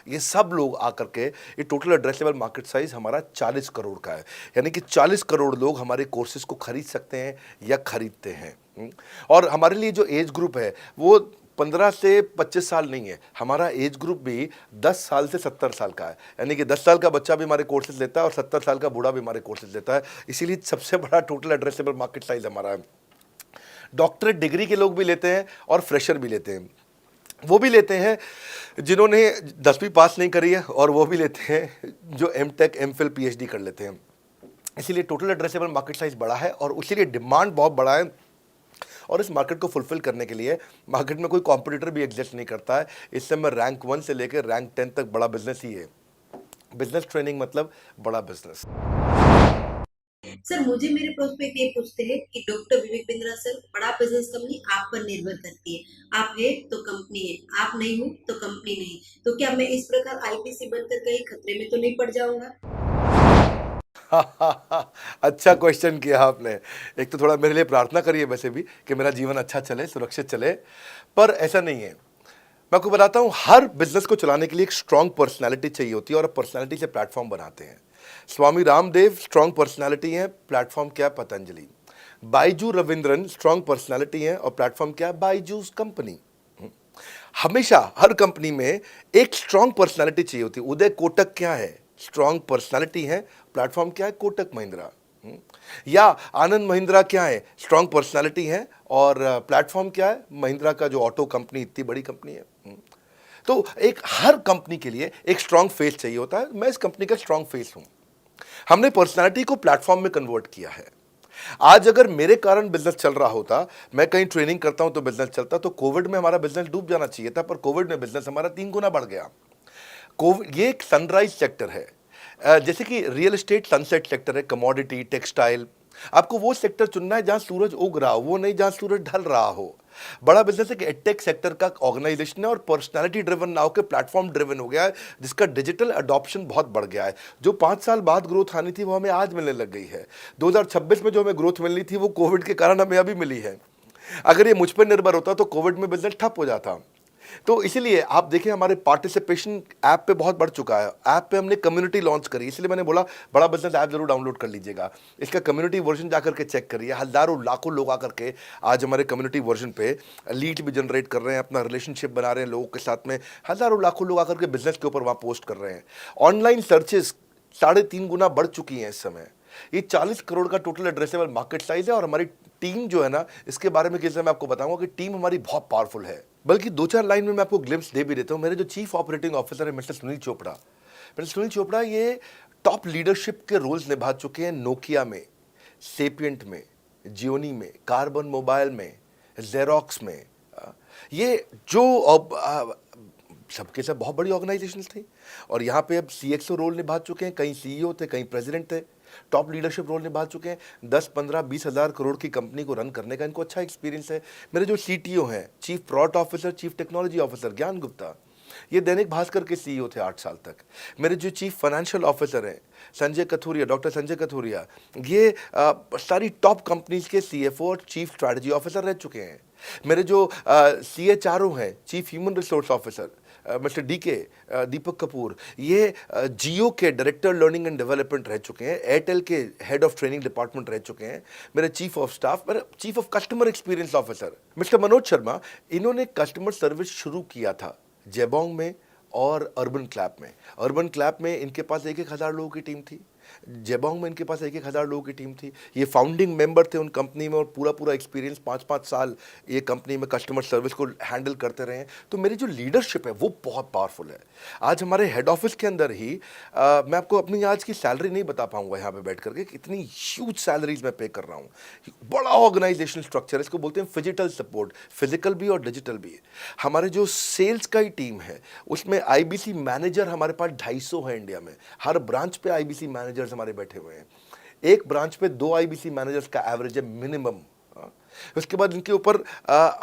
ये सब लोग आकर के ये टोटल एड्रेसेबल मार्केट साइज हमारा 40 करोड़ का है। यानी कि 40 करोड़ लोग हमारे कोर्सेज को खरीद सकते हैं या खरीदते हैं। और हमारे लिए जो एज ग्रुप है वो 15 से 25 साल नहीं है, हमारा एज ग्रुप भी 10 साल से 70 साल का है। यानी कि 10 साल का बच्चा भी हमारे कोर्सेज लेता है और 70 साल का बूढ़ा भी हमारे कोर्सेज लेता है। इसीलिए सबसे बड़ा टोटल एड्रेसेबल मार्केट साइज हमारा है। डॉक्टरेट डिग्री के लोग भी लेते हैं और फ्रेशर भी लेते हैं। वो भी लेते हैं जिन्होंने 10वीं पास नहीं करी है, और वो भी लेते हैं जो एमटेक, एमफिल, पीएचडी कर लेते हैं। इसीलिए टोटल एड्रेसेबल मार्केट साइज बड़ा है और उसीलिए डिमांड बहुत बड़ा है। और इस मार्केट को फुलफिल करने के लिए मार्केट में कोई कॉम्पिटिटर भी एग्जिस्ट नहीं करता है। इस समय रैंक 1 से लेकर रैंक 10 तक बड़ा बिजनेस ही है। बिजनेस ट्रेनिंग मतलब बड़ा बिजनेस। सर, मुझे मेरे प्रोस्पेक्ट ये पूछते हैं कि डॉक्टर विवेक बिंद्रा सर, बड़ा बिजनेस कंपनी आप पर निर्भर करती है। आप है तो कंपनी है, आप नहीं हो तो कंपनी नहीं। तो क्या मैं इस प्रकार आईपीसी बनकर कहीं खतरे में तो नहीं पड़ जाऊंगा? अच्छा क्वेश्चन किया आपने। एक तो थोड़ा मेरे लिए प्रार्थना करिए वैसे भी कि मेरा जीवन अच्छा चले, सुरक्षित चले, पर ऐसा नहीं है। मैं आपको बताता हूँ, हर बिजनेस को चलाने के लिए एक स्ट्रांग पर्सनालिटी चाहिए होती है और पर्सनालिटी से प्लेटफॉर्म बनाते हैं। स्वामी रामदेव स्ट्रांग पर्सनालिटी है, प्लेटफॉर्म क्या है? पतंजलि। बाइजू रविंद्रन स्ट्रांग पर्सनालिटी है और प्लेटफॉर्म क्या है? बाइजूस कंपनी। हमेशा हर कंपनी में एक स्ट्रांग पर्सनालिटी चाहिए होती है। उदय कोटक क्या है? स्ट्रांग पर्सनालिटी है, प्लेटफॉर्म क्या है? कोटक महिंद्रा। या आनंद महिंद्रा क्या है? स्ट्रांग पर्सनालिटी है और प्लेटफॉर्म क्या है? महिंद्रा का जो ऑटो कंपनी, इतनी बड़ी कंपनी है। तो एक हर कंपनी के लिए एक स्ट्रांग फेस चाहिए होता है। मैं इस कंपनी का स्ट्रांग फेस हूं। हमने पर्सनालिटी को प्लेटफॉर्म में कन्वर्ट किया है। आज अगर मेरे कारण बिजनेस चल रहा होता, मैं कहीं ट्रेनिंग करता हूं तो बिजनेस चलता, तो कोविड में हमारा बिजनेस डूब जाना चाहिए था, पर कोविड में बिजनेस हमारा 3 गुना बढ़ गया। ये एक सनराइज सेक्टर है, जैसे कि रियल एस्टेट सनसेट सेक्टर है, कमोडिटी, टेक्सटाइल। आपको वो सेक्टर चुनना है जहां सूरज उग रहा हो, वो नहीं जहां सूरज ढल रहा हो। बड़ा बिजनेस एक एडटेक सेक्टर का ऑर्गेनाइजेशन है और पर्सनालिटी ड्रिवन ना होकर प्लेटफॉर्म ड्रिवन हो गया है, जिसका डिजिटल अडॉप्शन बहुत बढ़ गया है। जो 5 साल बाद ग्रोथ आनी थी वो हमें आज मिलने लग गई है। 2026 में जो हमें ग्रोथ मिलनी थी वो कोविड के कारण हमें अभी मिली है। अगर ये मुझ पर निर्भर होता तो कोविड में बिजनेस ठप हो जाता। तो इसीलिए आप देखें, हमारे पार्टिसिपेशन ऐप पे बहुत बढ़ चुका है। ऐप पे हमने कम्युनिटी लॉन्च करी, इसलिए मैंने बोला बड़ा बिजनेस ऐप जरूर डाउनलोड कर लीजिएगा। इसका कम्युनिटी वर्जन जाकर के चेक करिए। हजारों लाखों लोग आकर के आज हमारे कम्युनिटी वर्जन पे लीड भी जनरेट कर रहे हैं, अपना रिलेशनशिप बना रहे हैं लोगों के साथ में। हजारों लाखों लोग आकर के बिजनेस के ऊपर वहाँ पोस्ट कर रहे हैं। ऑनलाइन सर्चेस 3.5 गुना बढ़ चुकी हैं इस समय। ये 40 करोड़ का टोटल एड्रेसेबल मार्केट साइज है और हमारी टीम जो है ना, इसके बारे में किसी मैं आपको बताऊंगा कि टीम हमारी बहुत पावरफुल है। बल्कि 2-4 लाइन में मैं आपको ग्लिम्स दे भी देता हूं। मेरे जो चीफ ऑपरेटिंग ऑफिसर है मिस्टर सुनील चोपड़ा, ये टॉप लीडरशिप के रोल्स निभा चुके हैं नोकिया में, सेपियंट में, जियोनी में, कार्बन मोबाइल में, जेरोक्स में। ये जो सबके सब बहुत बड़ी ऑर्गेनाइजेशन थी और यहाँ पे अब CXO रोल निभा चुके हैं। कहीं CEO थे, कहीं प्रेसिडेंट थे। टॉप लीडरशिप रोल निभा चुके हैं। 10, 15, 20 हज़ार करोड़ की कंपनी को रन करने का इनको अच्छा एक्सपीरियंस है। मेरे जो CTO हैं, chief product officer, chief technology officer ज्ञान गुप्ता, ये दैनिक भास्कर के CEO थे 8 साल तक। मेरे जो चीफ फाइनेंशियल ऑफिसर हैं संजय कथुरिया, डॉक्टर संजय कथुरिया, ये सारी टॉप कंपनीज के CFO और चीफ स्ट्रैटेजी ऑफिसर रह चुके हैं। मेरे जो CHRO हैं, chief human resource officer mister DK Deepak Kapoor, ये जियो के डायरेक्टर लर्निंग एंड डेवलपमेंट रह चुके हैं। एयरटेल के हेड ऑफ ट्रेनिंग डिपार्टमेंट रह चुके हैं। मेरे चीफ ऑफ स्टाफ, मेरे chief of customer experience officer mister Manoj Sharma, इन्होंने कस्टमर सर्विस शुरू किया था जेबोंग में और अर्बन क्लैप में। अर्बन क्लैप में इनके पास 1-1 हज़ार लोगों की टीम थी। जेबोंग में इनके पास 1,000 लोगों की टीम थी। ये फाउंडिंग मेंबर थे उन कंपनी में और पूरा एक्सपीरियंस 5-5 साल ये कंपनी में कस्टमर सर्विस को हैंडल करते रहे हैं। तो मेरी जो लीडरशिप है वो बहुत पावरफुल है। आज हमारे हेड ऑफिस के अंदर ही मैं आपको अपनी आज की सैलरी नहीं बता पाऊंगा यहाँ पे बैठ करके, कितनी ह्यूज सैलरीज मैं पे कर रहा हूँ। बड़ा ऑर्गेनाइजेशनल स्ट्रक्चर, इसको बोलते हैं फिजिटल सपोर्ट, फिजिकल भी और डिजिटल भी। हमारे जो सेल्स का ही टीम है उसमें आईबीसी मैनेजर हमारे पास 250 है इंडिया में। हर ब्रांच पे आईबीसी मैनेजर्स हमारे बैठे हुए हैं। एक ब्रांच पे 2 आईबीसी मैनेजर्स का एवरेज है मिनिमम। उसके बाद इनके ऊपर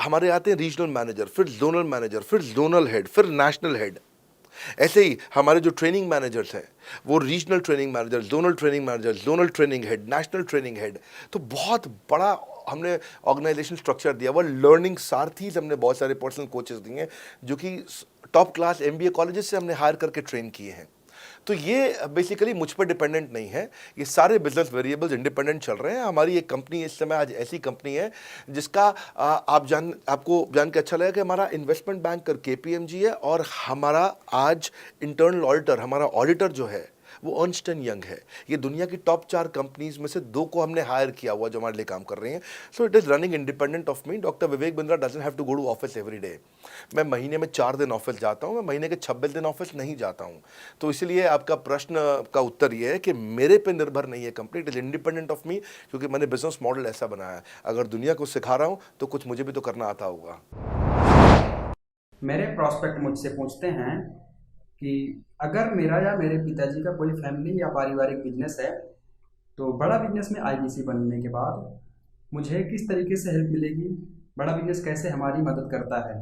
हमारे आते हैं रीजनल मैनेजर, फिर जोनल मैनेजर, फिर जोनल हेड, फिर नेशनल हेड। ऐसे ही हमारे जो ट्रेनिंग मैनेजर्स हैं वो regional training manager, zonal training manager, zonal training head, national training head. तो बहुत बड़ा हमने ऑर्गेनाइजेशन स्ट्रक्चर दिया हुआ। लर्निंग सारथीज हमने बहुत सारे पर्सनल कोचेस दिए हैं जो कि टॉप क्लास एमबीए कॉलेजेस से हमने हायर करके ट्रेन किए हैं। तो ये बेसिकली मुझ पर डिपेंडेंट नहीं है, ये सारे बिजनेस वेरिएबल्स इंडिपेंडेंट चल रहे हैं। हमारी एक कंपनी इस समय आज ऐसी कंपनी है जिसका आपको जान के अच्छा लगेगा कि हमारा इन्वेस्टमेंट बैंकर केपीएमजी है और हमारा आज इंटरनल ऑडिटर, हमारा ऑडिटर जो है वो अर्न्स्ट एंड यंग है। ये दुनिया की टॉप 4 कंपनीज में से 2 को हमने हायर किया हुआ जो हमारे लिए काम कर रहे हैं। So it is running independent of me. Doctor Vivek Bindra doesn't have to go to office every day. मैं महीने में 4 दिन ऑफिस जाता हूँ, मैं महीने के 26 दिन ऑफिस नहीं जाता हूँ। तो इसलिए आपका प्रश्न का उत्तर ये है कि मेरे पे निर्भर नहीं है company, it is independent of मी, क्योंकि मैंने बिजनेस मॉडल ऐसा बनाया है। अगर दुनिया को सिखा रहा हूँ तो कुछ मुझे भी तो करना आता होगा। मेरे प्रॉस्पेक्ट मुझसे पूछते हैं कि अगर मेरा या मेरे पिताजी का कोई फैमिली या पारिवारिक बिजनेस है तो बड़ा बिजनेस में आईबीसी बनने के बाद मुझे किस तरीके से हेल्प मिलेगी, बड़ा बिजनेस कैसे हमारी मदद करता है।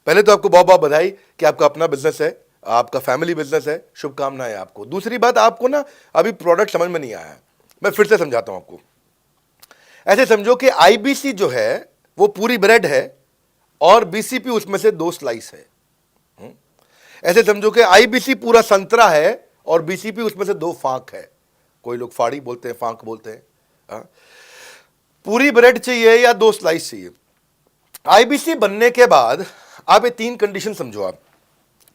पहले तो आपको बहुत बहुत बधाई कि आपका अपना बिजनेस है, आपका फैमिली बिजनेस है, शुभकामनाएं आपको। दूसरी बात, आपको ना अभी प्रोडक्ट समझ में नहीं आया है, मैं फिर से समझाता हूं आपको। ऐसे समझो कि आईबीसी जो है वो पूरी ब्रेड है और बीसीपी उसमें से 2 स्लाइस है। ऐसे समझो कि आईबीसी पूरा संतरा है और बीसीपी उसमें से 2 फांक है। कोई लोग फाड़ी बोलते हैं, फांक बोलते हैं। पूरी ब्रेड चाहिए या 2 स्लाइस चाहिए। आईबीसी बनने के बाद आप ये 3 कंडीशन समझो। आप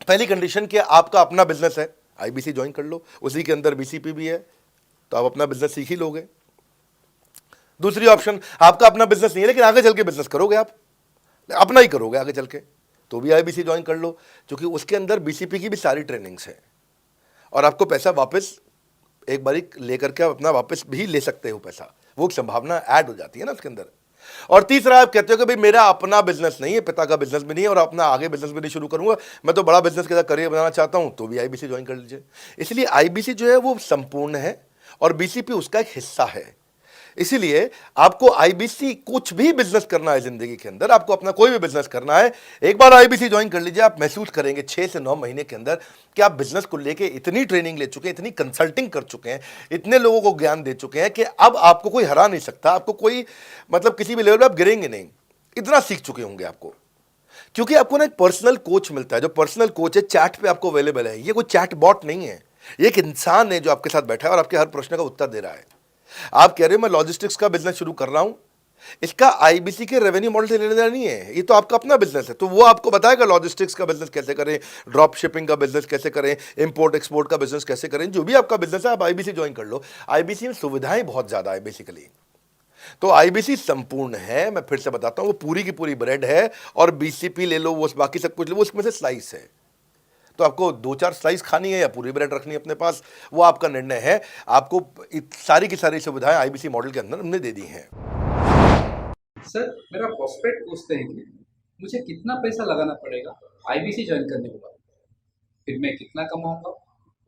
पहली कंडीशन कि आपका अपना बिजनेस है, आईबीसी ज्वाइन कर लो, उसी के अंदर बीसीपी भी है तो आप अपना बिजनेस सीख ही लोगे। दूसरी ऑप्शन, आपका अपना बिजनेस नहीं है लेकिन आगे चल के बिजनेस करोगे, आप अपना ही करोगे आगे चल के, तो भी आईबीसी ज्वाइन कर लो, क्योंकि उसके अंदर बीसीपी की भी सारी ट्रेनिंग्स है और आपको पैसा वापस एक बारी लेकर के आप अपना वापस भी ले सकते हो पैसा, वो संभावना ऐड हो जाती है ना उसके अंदर। और तीसरा, आप कहते हो कि भाई मेरा अपना बिजनेस नहीं है, पिता का बिजनेस भी नहीं है और अपना आगे बिजनेस भी नहीं शुरू करूंगा, मैं तो बड़ा बिजनेस के साथ करियर बनाना चाहता हूं, तो भी आईबीसी ज्वाइन कर लीजिए। इसलिए आईबीसी जो है वो संपूर्ण है और बीसीपी उसका एक हिस्सा है। इसीलिए आपको आईबीसी, कुछ भी बिजनेस करना है जिंदगी के अंदर, आपको अपना कोई भी बिजनेस करना है, एक बार आईबीसी ज्वाइन कर लीजिए, आप महसूस करेंगे 6 से 9 महीने के अंदर कि आप बिजनेस को लेके इतनी ट्रेनिंग ले चुके हैं, इतनी कंसल्टिंग कर चुके हैं, इतने लोगों को ज्ञान दे चुके हैं कि अब आपको कोई हरा नहीं सकता, आपको कोई मतलब किसी भी लेवल पर आप गिरेंगे नहीं, इतना सीख चुके होंगे आपको। क्योंकि आपको ना एक पर्सनल कोच मिलता है, जो पर्सनल कोच है चैट पे आपको अवेलेबल है। ये कोई चैट बॉट नहीं है, ये एक इंसान है जो आपके साथ बैठा है और आपके हर प्रश्न का उत्तर दे रहा है। आप कह रहे हो मैं लॉजिस्टिक्स का बिजनेस शुरू कर रहा हूं, इसका आईबीसी के रेवेन्यू मॉडल से लेने देना नहीं है, ये तो आपका अपना बिजनेस है, तो वो आपको बताएगा लॉजिस्टिक्स का बिजनेस कैसे करें, ड्रॉप शिपिंग का बिजनेस कैसे करें, इंपोर्ट एक्सपोर्ट का बिजनेस कैसे करें, जो भी आपका बिजनेस है आप आईबीसी ज्वाइन कर लो। आईबीसी में सुविधाएं बहुत ज्यादा है बेसिकली, तो आईबीसी संपूर्ण है। मैं फिर से बताता हूं, वो पूरी की पूरी ब्रेड है और बीसीपी ले लो, वो बाकी सब कुछ ले लो, उसमें से स्लाइस है। तो आपको 2-4 स्लाइस खानी है या पूरी ब्रेड रखनी है अपने पास, वो आपका निर्णय है। आपको सारी की सारी सुविधाएं आईबीसी मॉडल के अंदर हमने दे दी हैं। सर, मेरा प्रॉस्पेक्ट पूछते हैं कि मुझे कितना पैसा लगाना पड़ेगा आईबीसी ज्वाइन करने के बाद, फिर मैं कितना कमाऊंगा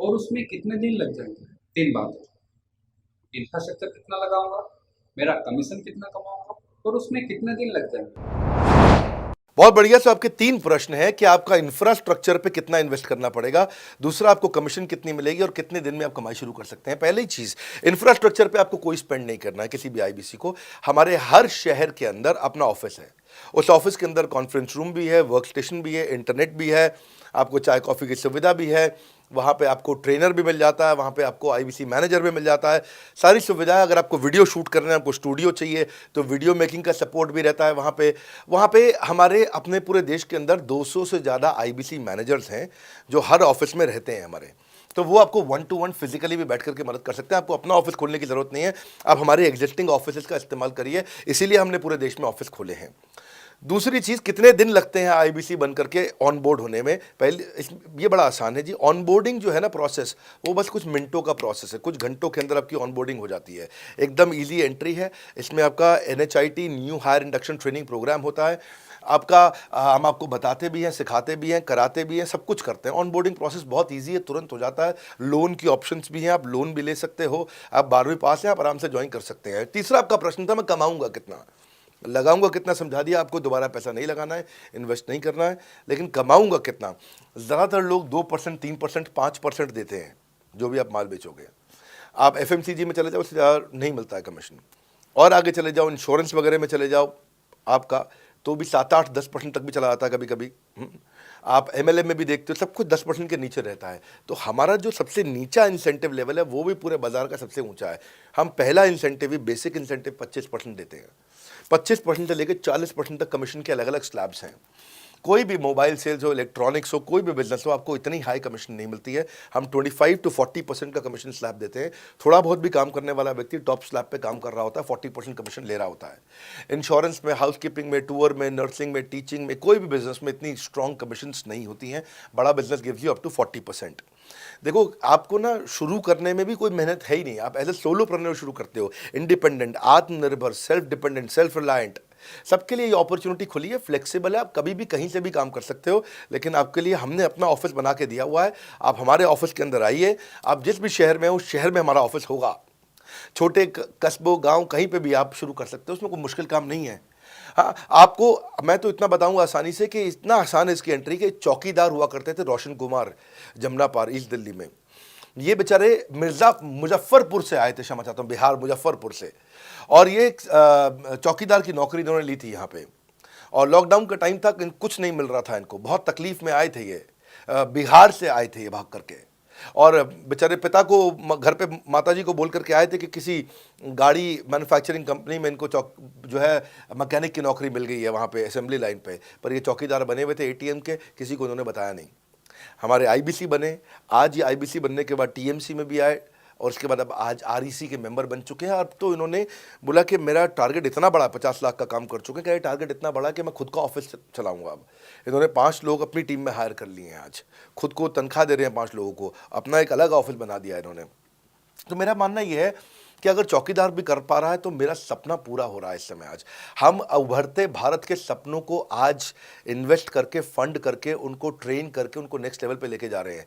और उसमें कितने दिन लग जाएंगे। 3 बात, इंफ्रास्ट्रक्चर कितना लगाऊंगा, मेरा कमीशन कितना कमाऊंगा और उसमें कितने दिन लग जाएंगे। बहुत बढ़िया। सो आपके 3 प्रश्न हैं कि आपका इंफ्रास्ट्रक्चर पे कितना इन्वेस्ट करना पड़ेगा, दूसरा आपको कमीशन कितनी मिलेगी और कितने दिन में आप कमाई शुरू कर सकते हैं। पहली चीज, इंफ्रास्ट्रक्चर पे आपको कोई स्पेंड नहीं करना है किसी भी आईबीसी को। हमारे हर शहर के अंदर अपना ऑफिस है, उस ऑफिस के अंदर कॉन्फ्रेंस रूम भी है, वर्क स्टेशन भी है, इंटरनेट भी है, आपको चाय कॉफ़ी की सुविधा भी है, वहाँ पे आपको ट्रेनर भी मिल जाता है, वहाँ पे आपको आईबीसी मैनेजर भी मिल जाता है, सारी सुविधाएं। अगर आपको वीडियो शूट करना है, आपको स्टूडियो चाहिए तो वीडियो मेकिंग का सपोर्ट भी रहता है वहाँ पे हमारे अपने पूरे देश के अंदर 200 से ज़्यादा आईबीसी मैनेजर्स हैं जो हर ऑफिस में रहते हैं हमारे। तो वो आपको 1-to-1 फिजिकली भी बैठ करके मदद कर सकते हैं। आपको अपना ऑफिस खोलने की ज़रूरत नहीं है, आप हमारे एग्जिस्टिंग ऑफिस का इस्तेमाल करिए, इसीलिए हमने पूरे देश में ऑफिस खोले हैं। दूसरी चीज़, कितने दिन लगते हैं आईबीसी बन करके ऑन बोर्ड होने में? ये बड़ा आसान है जी। ऑन बोर्डिंग जो है ना प्रोसेस, वो बस कुछ मिनटों का प्रोसेस है, कुछ घंटों के अंदर आपकी ऑन बोर्डिंग हो जाती है। एकदम ईजी एंट्री है। इसमें आपका NHIT new hire induction training program होता है। आपका हम आपको बताते भी हैं, सिखाते भी हैं, कराते भी हैं, सब कुछ करते हैं। ऑन बोर्डिंग प्रोसेस बहुत ईजी है, तुरंत हो जाता है। लोन की ऑप्शंस भी हैं, आप लोन भी ले सकते हो। आप 12वीं पास हैं, आप आराम से ज्वाइन कर सकते हैं। तीसरा आपका प्रश्न था, मैं कमाऊंगा कितना, लगाऊंगा कितना, समझा दिया आपको। दोबारा पैसा नहीं लगाना है, इन्वेस्ट नहीं करना है, लेकिन कमाऊंगा कितना। ज़्यादातर लोग 2%, 3%, 5% देते हैं जो भी आप माल बेचोगे। आप FMCG में चले जाओ, उससे ज़्यादा नहीं मिलता है कमीशन। और आगे चले जाओ, इंश्योरेंस वगैरह में चले जाओ आपका, तो भी 7, 8, 10% तक भी चला जाता है कभी कभी। आप MLM में भी देखते हो, सब कुछ 10% के नीचे रहता है। तो हमारा जो सबसे नीचा इंसेंटिव लेवल है वो भी पूरे बाजार का सबसे ऊंचा है। हम पहला इंसेंटिव ही, बेसिक इंसेंटिव 25% देते हैं। 25% से लेकर 40% तक कमीशन के अलग अलग स्लैब्स हैं। कोई भी मोबाइल सेल्स हो, इलेक्ट्रॉनिक्स हो, कोई भी बिजनेस हो, आपको इतनी हाई कमीशन नहीं मिलती है। हम 25 to 40% का कमीशन स्लैब देते हैं। थोड़ा बहुत भी काम करने वाला व्यक्ति टॉप स्लैब पे काम कर रहा होता है, 40% कमीशन ले रहा होता है। इंश्योरेंस में, हाउसकीपिंग में, टूर में, नर्सिंग में, टीचिंग में, कोई भी बिजनेस में इतनी स्ट्रॉन्ग कमीशंस नहीं होती हैं। बड़ा business gives you up to 40%। देखो, आपको ना शुरू करने में भी कोई मेहनत है ही नहीं। आप एज ए सोलोप्रेन्योर शुरू करते हो, इंडिपेंडेंट, आत्मनिर्भर, सेल्फ डिपेंडेंट, सेल्फ रिलायंट। सबके लिए ये अपॉर्चुनिटी खुली है, फ्लेक्सिबल है, आप कभी भी कहीं से भी काम कर सकते हो। लेकिन आपके लिए हमने अपना ऑफिस बना के दिया हुआ है। आप हमारे ऑफिस के अंदर आइए, आप जिस भी शहर में हो उस शहर में हमारा ऑफिस होगा। छोटे कस्बों, गांव, कहीं पे भी आप शुरू कर सकते हो, उसमें कोई मुश्किल काम नहीं है। हाँ, आपको मैं तो इतना बताऊंगा आसानी से कि इतना आसान है इसकी एंट्री कि चौकीदार हुआ करते थे रोशन कुमार, जमुना पार, ईस्ट दिल्ली में। ये बेचारे मुजफ्फरपुर से आए थे, क्षमा चाहता हूँ, बिहार मुजफ्फरपुर से। और ये चौकीदार की नौकरी इन्होंने ली थी यहाँ पे। और लॉकडाउन का टाइम था, कुछ नहीं मिल रहा था इनको, बहुत तकलीफ में आए थे ये। बिहार से आए थे ये भाग करके। और बेचारे पिता को घर पे माताजी को बोल करके आए थे कि किसी गाड़ी मैन्युफैक्चरिंग कंपनी में इनको जो है मैकेनिक की नौकरी मिल गई है वहाँ पे असेंबली लाइन पे। पर ये चौकीदार बने हुए थे ATM के, किसी को उन्होंने बताया नहीं। हमारे IBC बने। आज ये IBC बनने के बाद TMC में भी आए, और उसके बाद अब आज REC के मेंबर बन चुके हैं। अब तो इन्होंने बोला कि मेरा टारगेट इतना बड़ा, 50 लाख का काम कर चुके हैं, कि ये टारगेट इतना बड़ा कि मैं खुद का ऑफिस चलाऊंगा। अब इन्होंने 5 लोग अपनी टीम में हायर कर लिए हैं। आज खुद को तनख्वाह दे रहे हैं 5 लोगों को, अपना एक अलग ऑफिस बना दिया है इन्होंने। तो मेरा मानना यह है कि अगर चौकीदार भी कर पा रहा है तो मेरा सपना पूरा हो रहा है इस समय। आज हम उभरते भारत के सपनों को आज इन्वेस्ट करके, फंड करके, उनको ट्रेन करके, उनको नेक्स्ट लेवल पे लेके जा रहे हैं।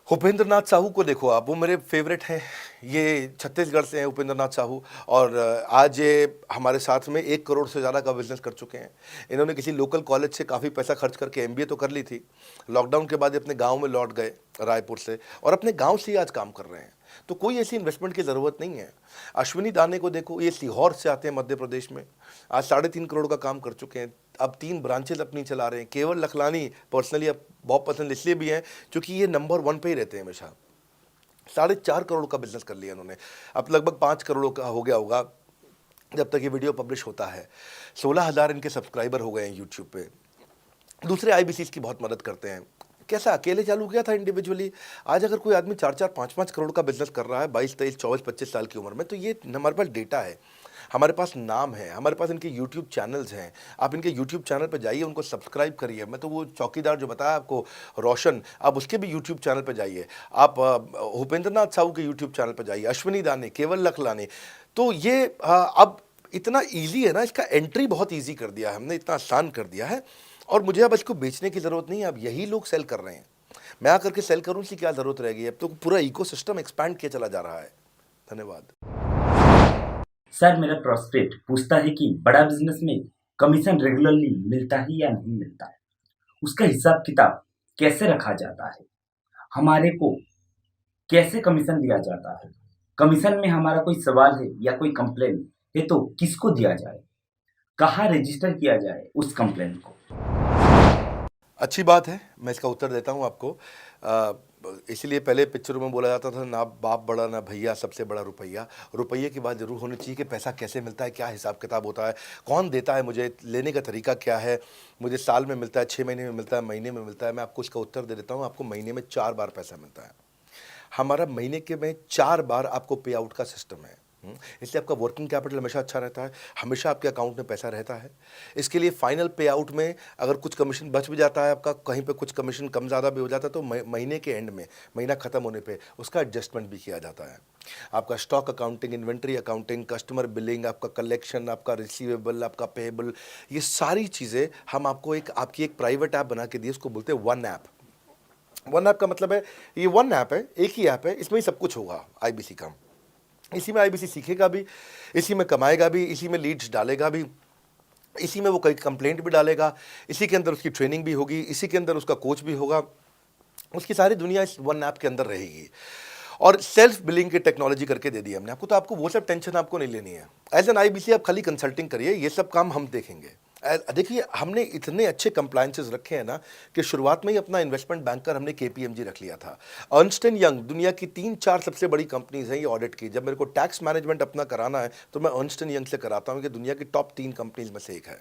उपेंद्र नाथ साहू को देखो आप, वो मेरे फेवरेट हैं। ये छत्तीसगढ़ से हैं उपेंद्र नाथ साहू, और आज ये हमारे साथ में 1 करोड़ से ज़्यादा का बिजनेस कर चुके हैं। इन्होंने किसी लोकल कॉलेज से काफ़ी पैसा खर्च करके MBA तो कर ली थी। लॉकडाउन के बाद ये अपने गांव में लौट गए रायपुर से, और अपने गांव से ही आज काम कर रहे हैं। तो कोई ऐसी इन्वेस्टमेंट की ज़रूरत नहीं है। अश्विनी दाने को देखो, ये सीहोर से आते हैं मध्य प्रदेश में, आज 3.5 करोड़ का काम कर चुके हैं। अब 3 ब्रांचेज अपनी चला रहे हैं। केवल लखलानी पर्सनली अब बहुत पसंद इसलिए भी हैं क्योंकि ये नंबर 1 पे ही रहते हैं हमेशा। 4.5 करोड़ का बिजनेस कर लिया उन्होंने। अब लगभग 5 करोड़ का हो गया होगा जब तक ये वीडियो पब्लिश होता है। 16,000 इनके सब्सक्राइबर हो गए हैं यूट्यूब पे। दूसरे IBCs की बहुत मदद करते हैं। कैसा अकेले चालू किया था इंडिविजुअली, आज अगर कोई आदमी 4-4, 5-5 करोड़ का बिजनेस कर रहा है 22, 23, 24, 25 साल की उम्र में, तो ये हमारे पास डेटा है, हमारे पास नाम है, हमारे पास इनके यूट्यूब चैनल्स हैं। आप इनके यूट्यूब चैनल पर जाइए, उनको सब्सक्राइब करिए। मैं तो वो चौकीदार जो बताया आपको रोशन, आप उसके भी यूट्यूब चैनल पर जाइए। आप उपेंद्र नाथ साहू के यूट्यूब चैनल पर जाइए, अश्विनी दाने, केवल लखलानी। तो ये अब इतना ईजी है ना, इसका एंट्री बहुत ईजी कर दिया है हमने, इतना आसान कर दिया है। और मुझे अब इसको बेचने की ज़रूरत नहीं है, अब यही लोग सेल कर रहे हैं। मैं आकर के सेल करूँ, इसकी क्या ज़रूरत रहेगी? अब तो पूरा इकोसिस्टम एक्सपैंड किया चला जा रहा है। धन्यवाद। सर, मेरा प्रोस्पेक्ट पूछता है कि बड़ा बिजनेस में कमीशन रेगुलरली मिलता है या नहीं मिलता है, उसका हिसाब किताब कैसे रखा जाता है, हमारे को कैसे कमीशन दिया जाता है, कमीशन में हमारा कोई सवाल है या कोई कंप्लेन है तो किसको दिया जाए, कहाँ रजिस्टर किया जाए उस कंप्लेन को। अच्छी बात है, मैं इसका उत्तर देता हूँ आपको। इसलिए पहले पिक्चरों में बोला जाता था, ना बाप बड़ा ना भैया, सबसे बड़ा रुपया। रुपये की बात ज़रूर होनी चाहिए कि पैसा कैसे मिलता है, क्या हिसाब किताब होता है, कौन देता है, मुझे लेने का तरीका क्या है, मुझे साल में मिलता है, 6 महीने में मिलता है, महीने में मिलता है। मैं आपको इसका उत्तर दे देता हूँ। आपको महीने में 4 बार पैसा मिलता है। हमारा महीने के में 4 बार आपको पे आउट का सिस्टम है। इसलिए आपका वर्किंग कैपिटल हमेशा अच्छा रहता है, हमेशा आपके अकाउंट में पैसा रहता है। इसके लिए फाइनल पे आउट में अगर कुछ कमीशन बच भी जाता है आपका, कहीं पे कुछ कमीशन कम ज़्यादा भी हो जाता है, तो महीने के एंड में, महीना ख़त्म होने पे उसका एडजस्टमेंट भी किया जाता है। आपका stock accounting, inventory accounting, customer billing, आपका कलेक्शन, आपका रिसीवेबल, आपका पेएबल, ये सारी चीज़ें हम आपको आपकी एक प्राइवेट ऐप बना के दी, उसको बोलते हैं वन ऐप। वन ऐप का मतलब है, ये वन ऐप है, एक ही ऐप है, इसमें ही सब कुछ होगा आईबीसी का। इसी में आईबीसी सीखेगा भी, इसी में कमाएगा भी, इसी में लीड्स डालेगा भी, इसी में वो कई कंप्लेंट भी डालेगा, इसी के अंदर उसकी ट्रेनिंग भी होगी, इसी के अंदर उसका कोच भी होगा, उसकी सारी दुनिया इस वन ऐप के अंदर रहेगी। और सेल्फ बिलिंग की टेक्नोलॉजी करके दे दी हमने आपको, तो आपको वो सब टेंशन आपको नहीं लेनी है। एज एन आईबीसी आप खाली कंसल्टिंग करिए, ये सब काम हम देखेंगे। देखिए, हमने इतने अच्छे कंप्लायंसेस रखे हैं ना कि शुरुआत में ही अपना इन्वेस्टमेंट बैंकर हमने केपीएमजी रख लिया था। अर्नस्ट एंड यंग दुनिया की 3-4 सबसे बड़ी कंपनीज हैं ये ऑडिट की। जब मेरे को टैक्स मैनेजमेंट अपना कराना है तो मैं अर्नस्ट एंड यंग से कराता हूँ, कि दुनिया की टॉप 3 कंपनीज में से एक है।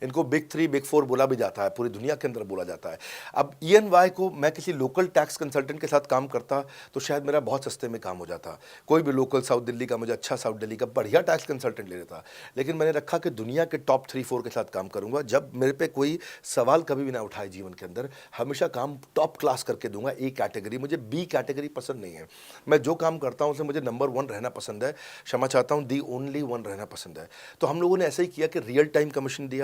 इनको बिग 3, बिग 4 बोला भी जाता है, पूरी दुनिया के अंदर बोला जाता है। अब EY को मैं किसी लोकल टैक्स कंसल्टेंट के साथ काम करता तो शायद मेरा बहुत सस्ते में काम हो जाता। कोई भी लोकल साउथ दिल्ली का, मुझे अच्छा साउथ दिल्ली का बढ़िया टैक्स कंसल्टेंट ले लेता। लेकिन मैंने रखा कि दुनिया के टॉप 3-4 के साथ काम करूंगा। जब मेरे पे कोई सवाल कभी भी ना उठाए जीवन के अंदर, हमेशा काम टॉप क्लास करके दूंगा। ए कैटेगरी, मुझे बी कैटेगरी पसंद नहीं है। मैं जो काम करता हूँ उसमें मुझे नंबर 1 रहना पसंद है, क्षमा चाहता हूँ, दी ओनली 1 रहना पसंद है। तो हम लोगों ने ऐसा ही किया कि रियल टाइम कमीशन दिया,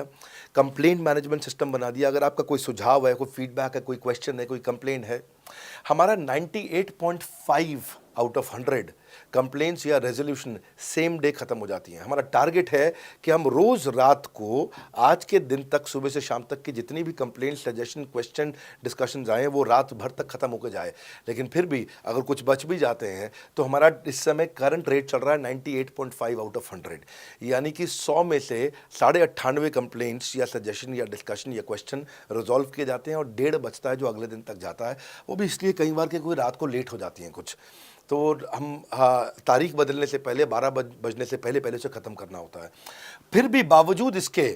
कंप्लेंट मैनेजमेंट सिस्टम बना दिया। अगर आपका कोई सुझाव है, कोई फीडबैक है, कोई क्वेश्चन है, कोई कंप्लेंट है, हमारा 98.5 आउट ऑफ 100 कंप्लेंट्स या रेजोल्यूशन सेम डे खत्म हो जाती हैं। हमारा टारगेट है कि हम रोज रात को, आज के दिन तक, सुबह से शाम तक की जितनी भी कंप्लेंट, सजेशन, क्वेश्चन, डिस्कशंस आए वो रात भर तक खत्म होकर जाए। लेकिन फिर भी अगर कुछ बच भी जाते हैं तो हमारा इस समय करंट रेट चल रहा है 98.5 आउट ऑफ 100, यानी कि 100 में से 98.5 कंप्लेंट्स या सजेशन या डिस्कशन या क्वेश्चन रिजॉल्व किए जाते हैं, और 1.5 बचता है जो अगले दिन तक जाता है। वो भी इसलिए कई बार कि कोई रात को लेट हो जाती हैं कुछ, तो हम तारीख बदलने से पहले, 12 बजने से पहले उसे ख़त्म करना होता है। फिर भी बावजूद इसके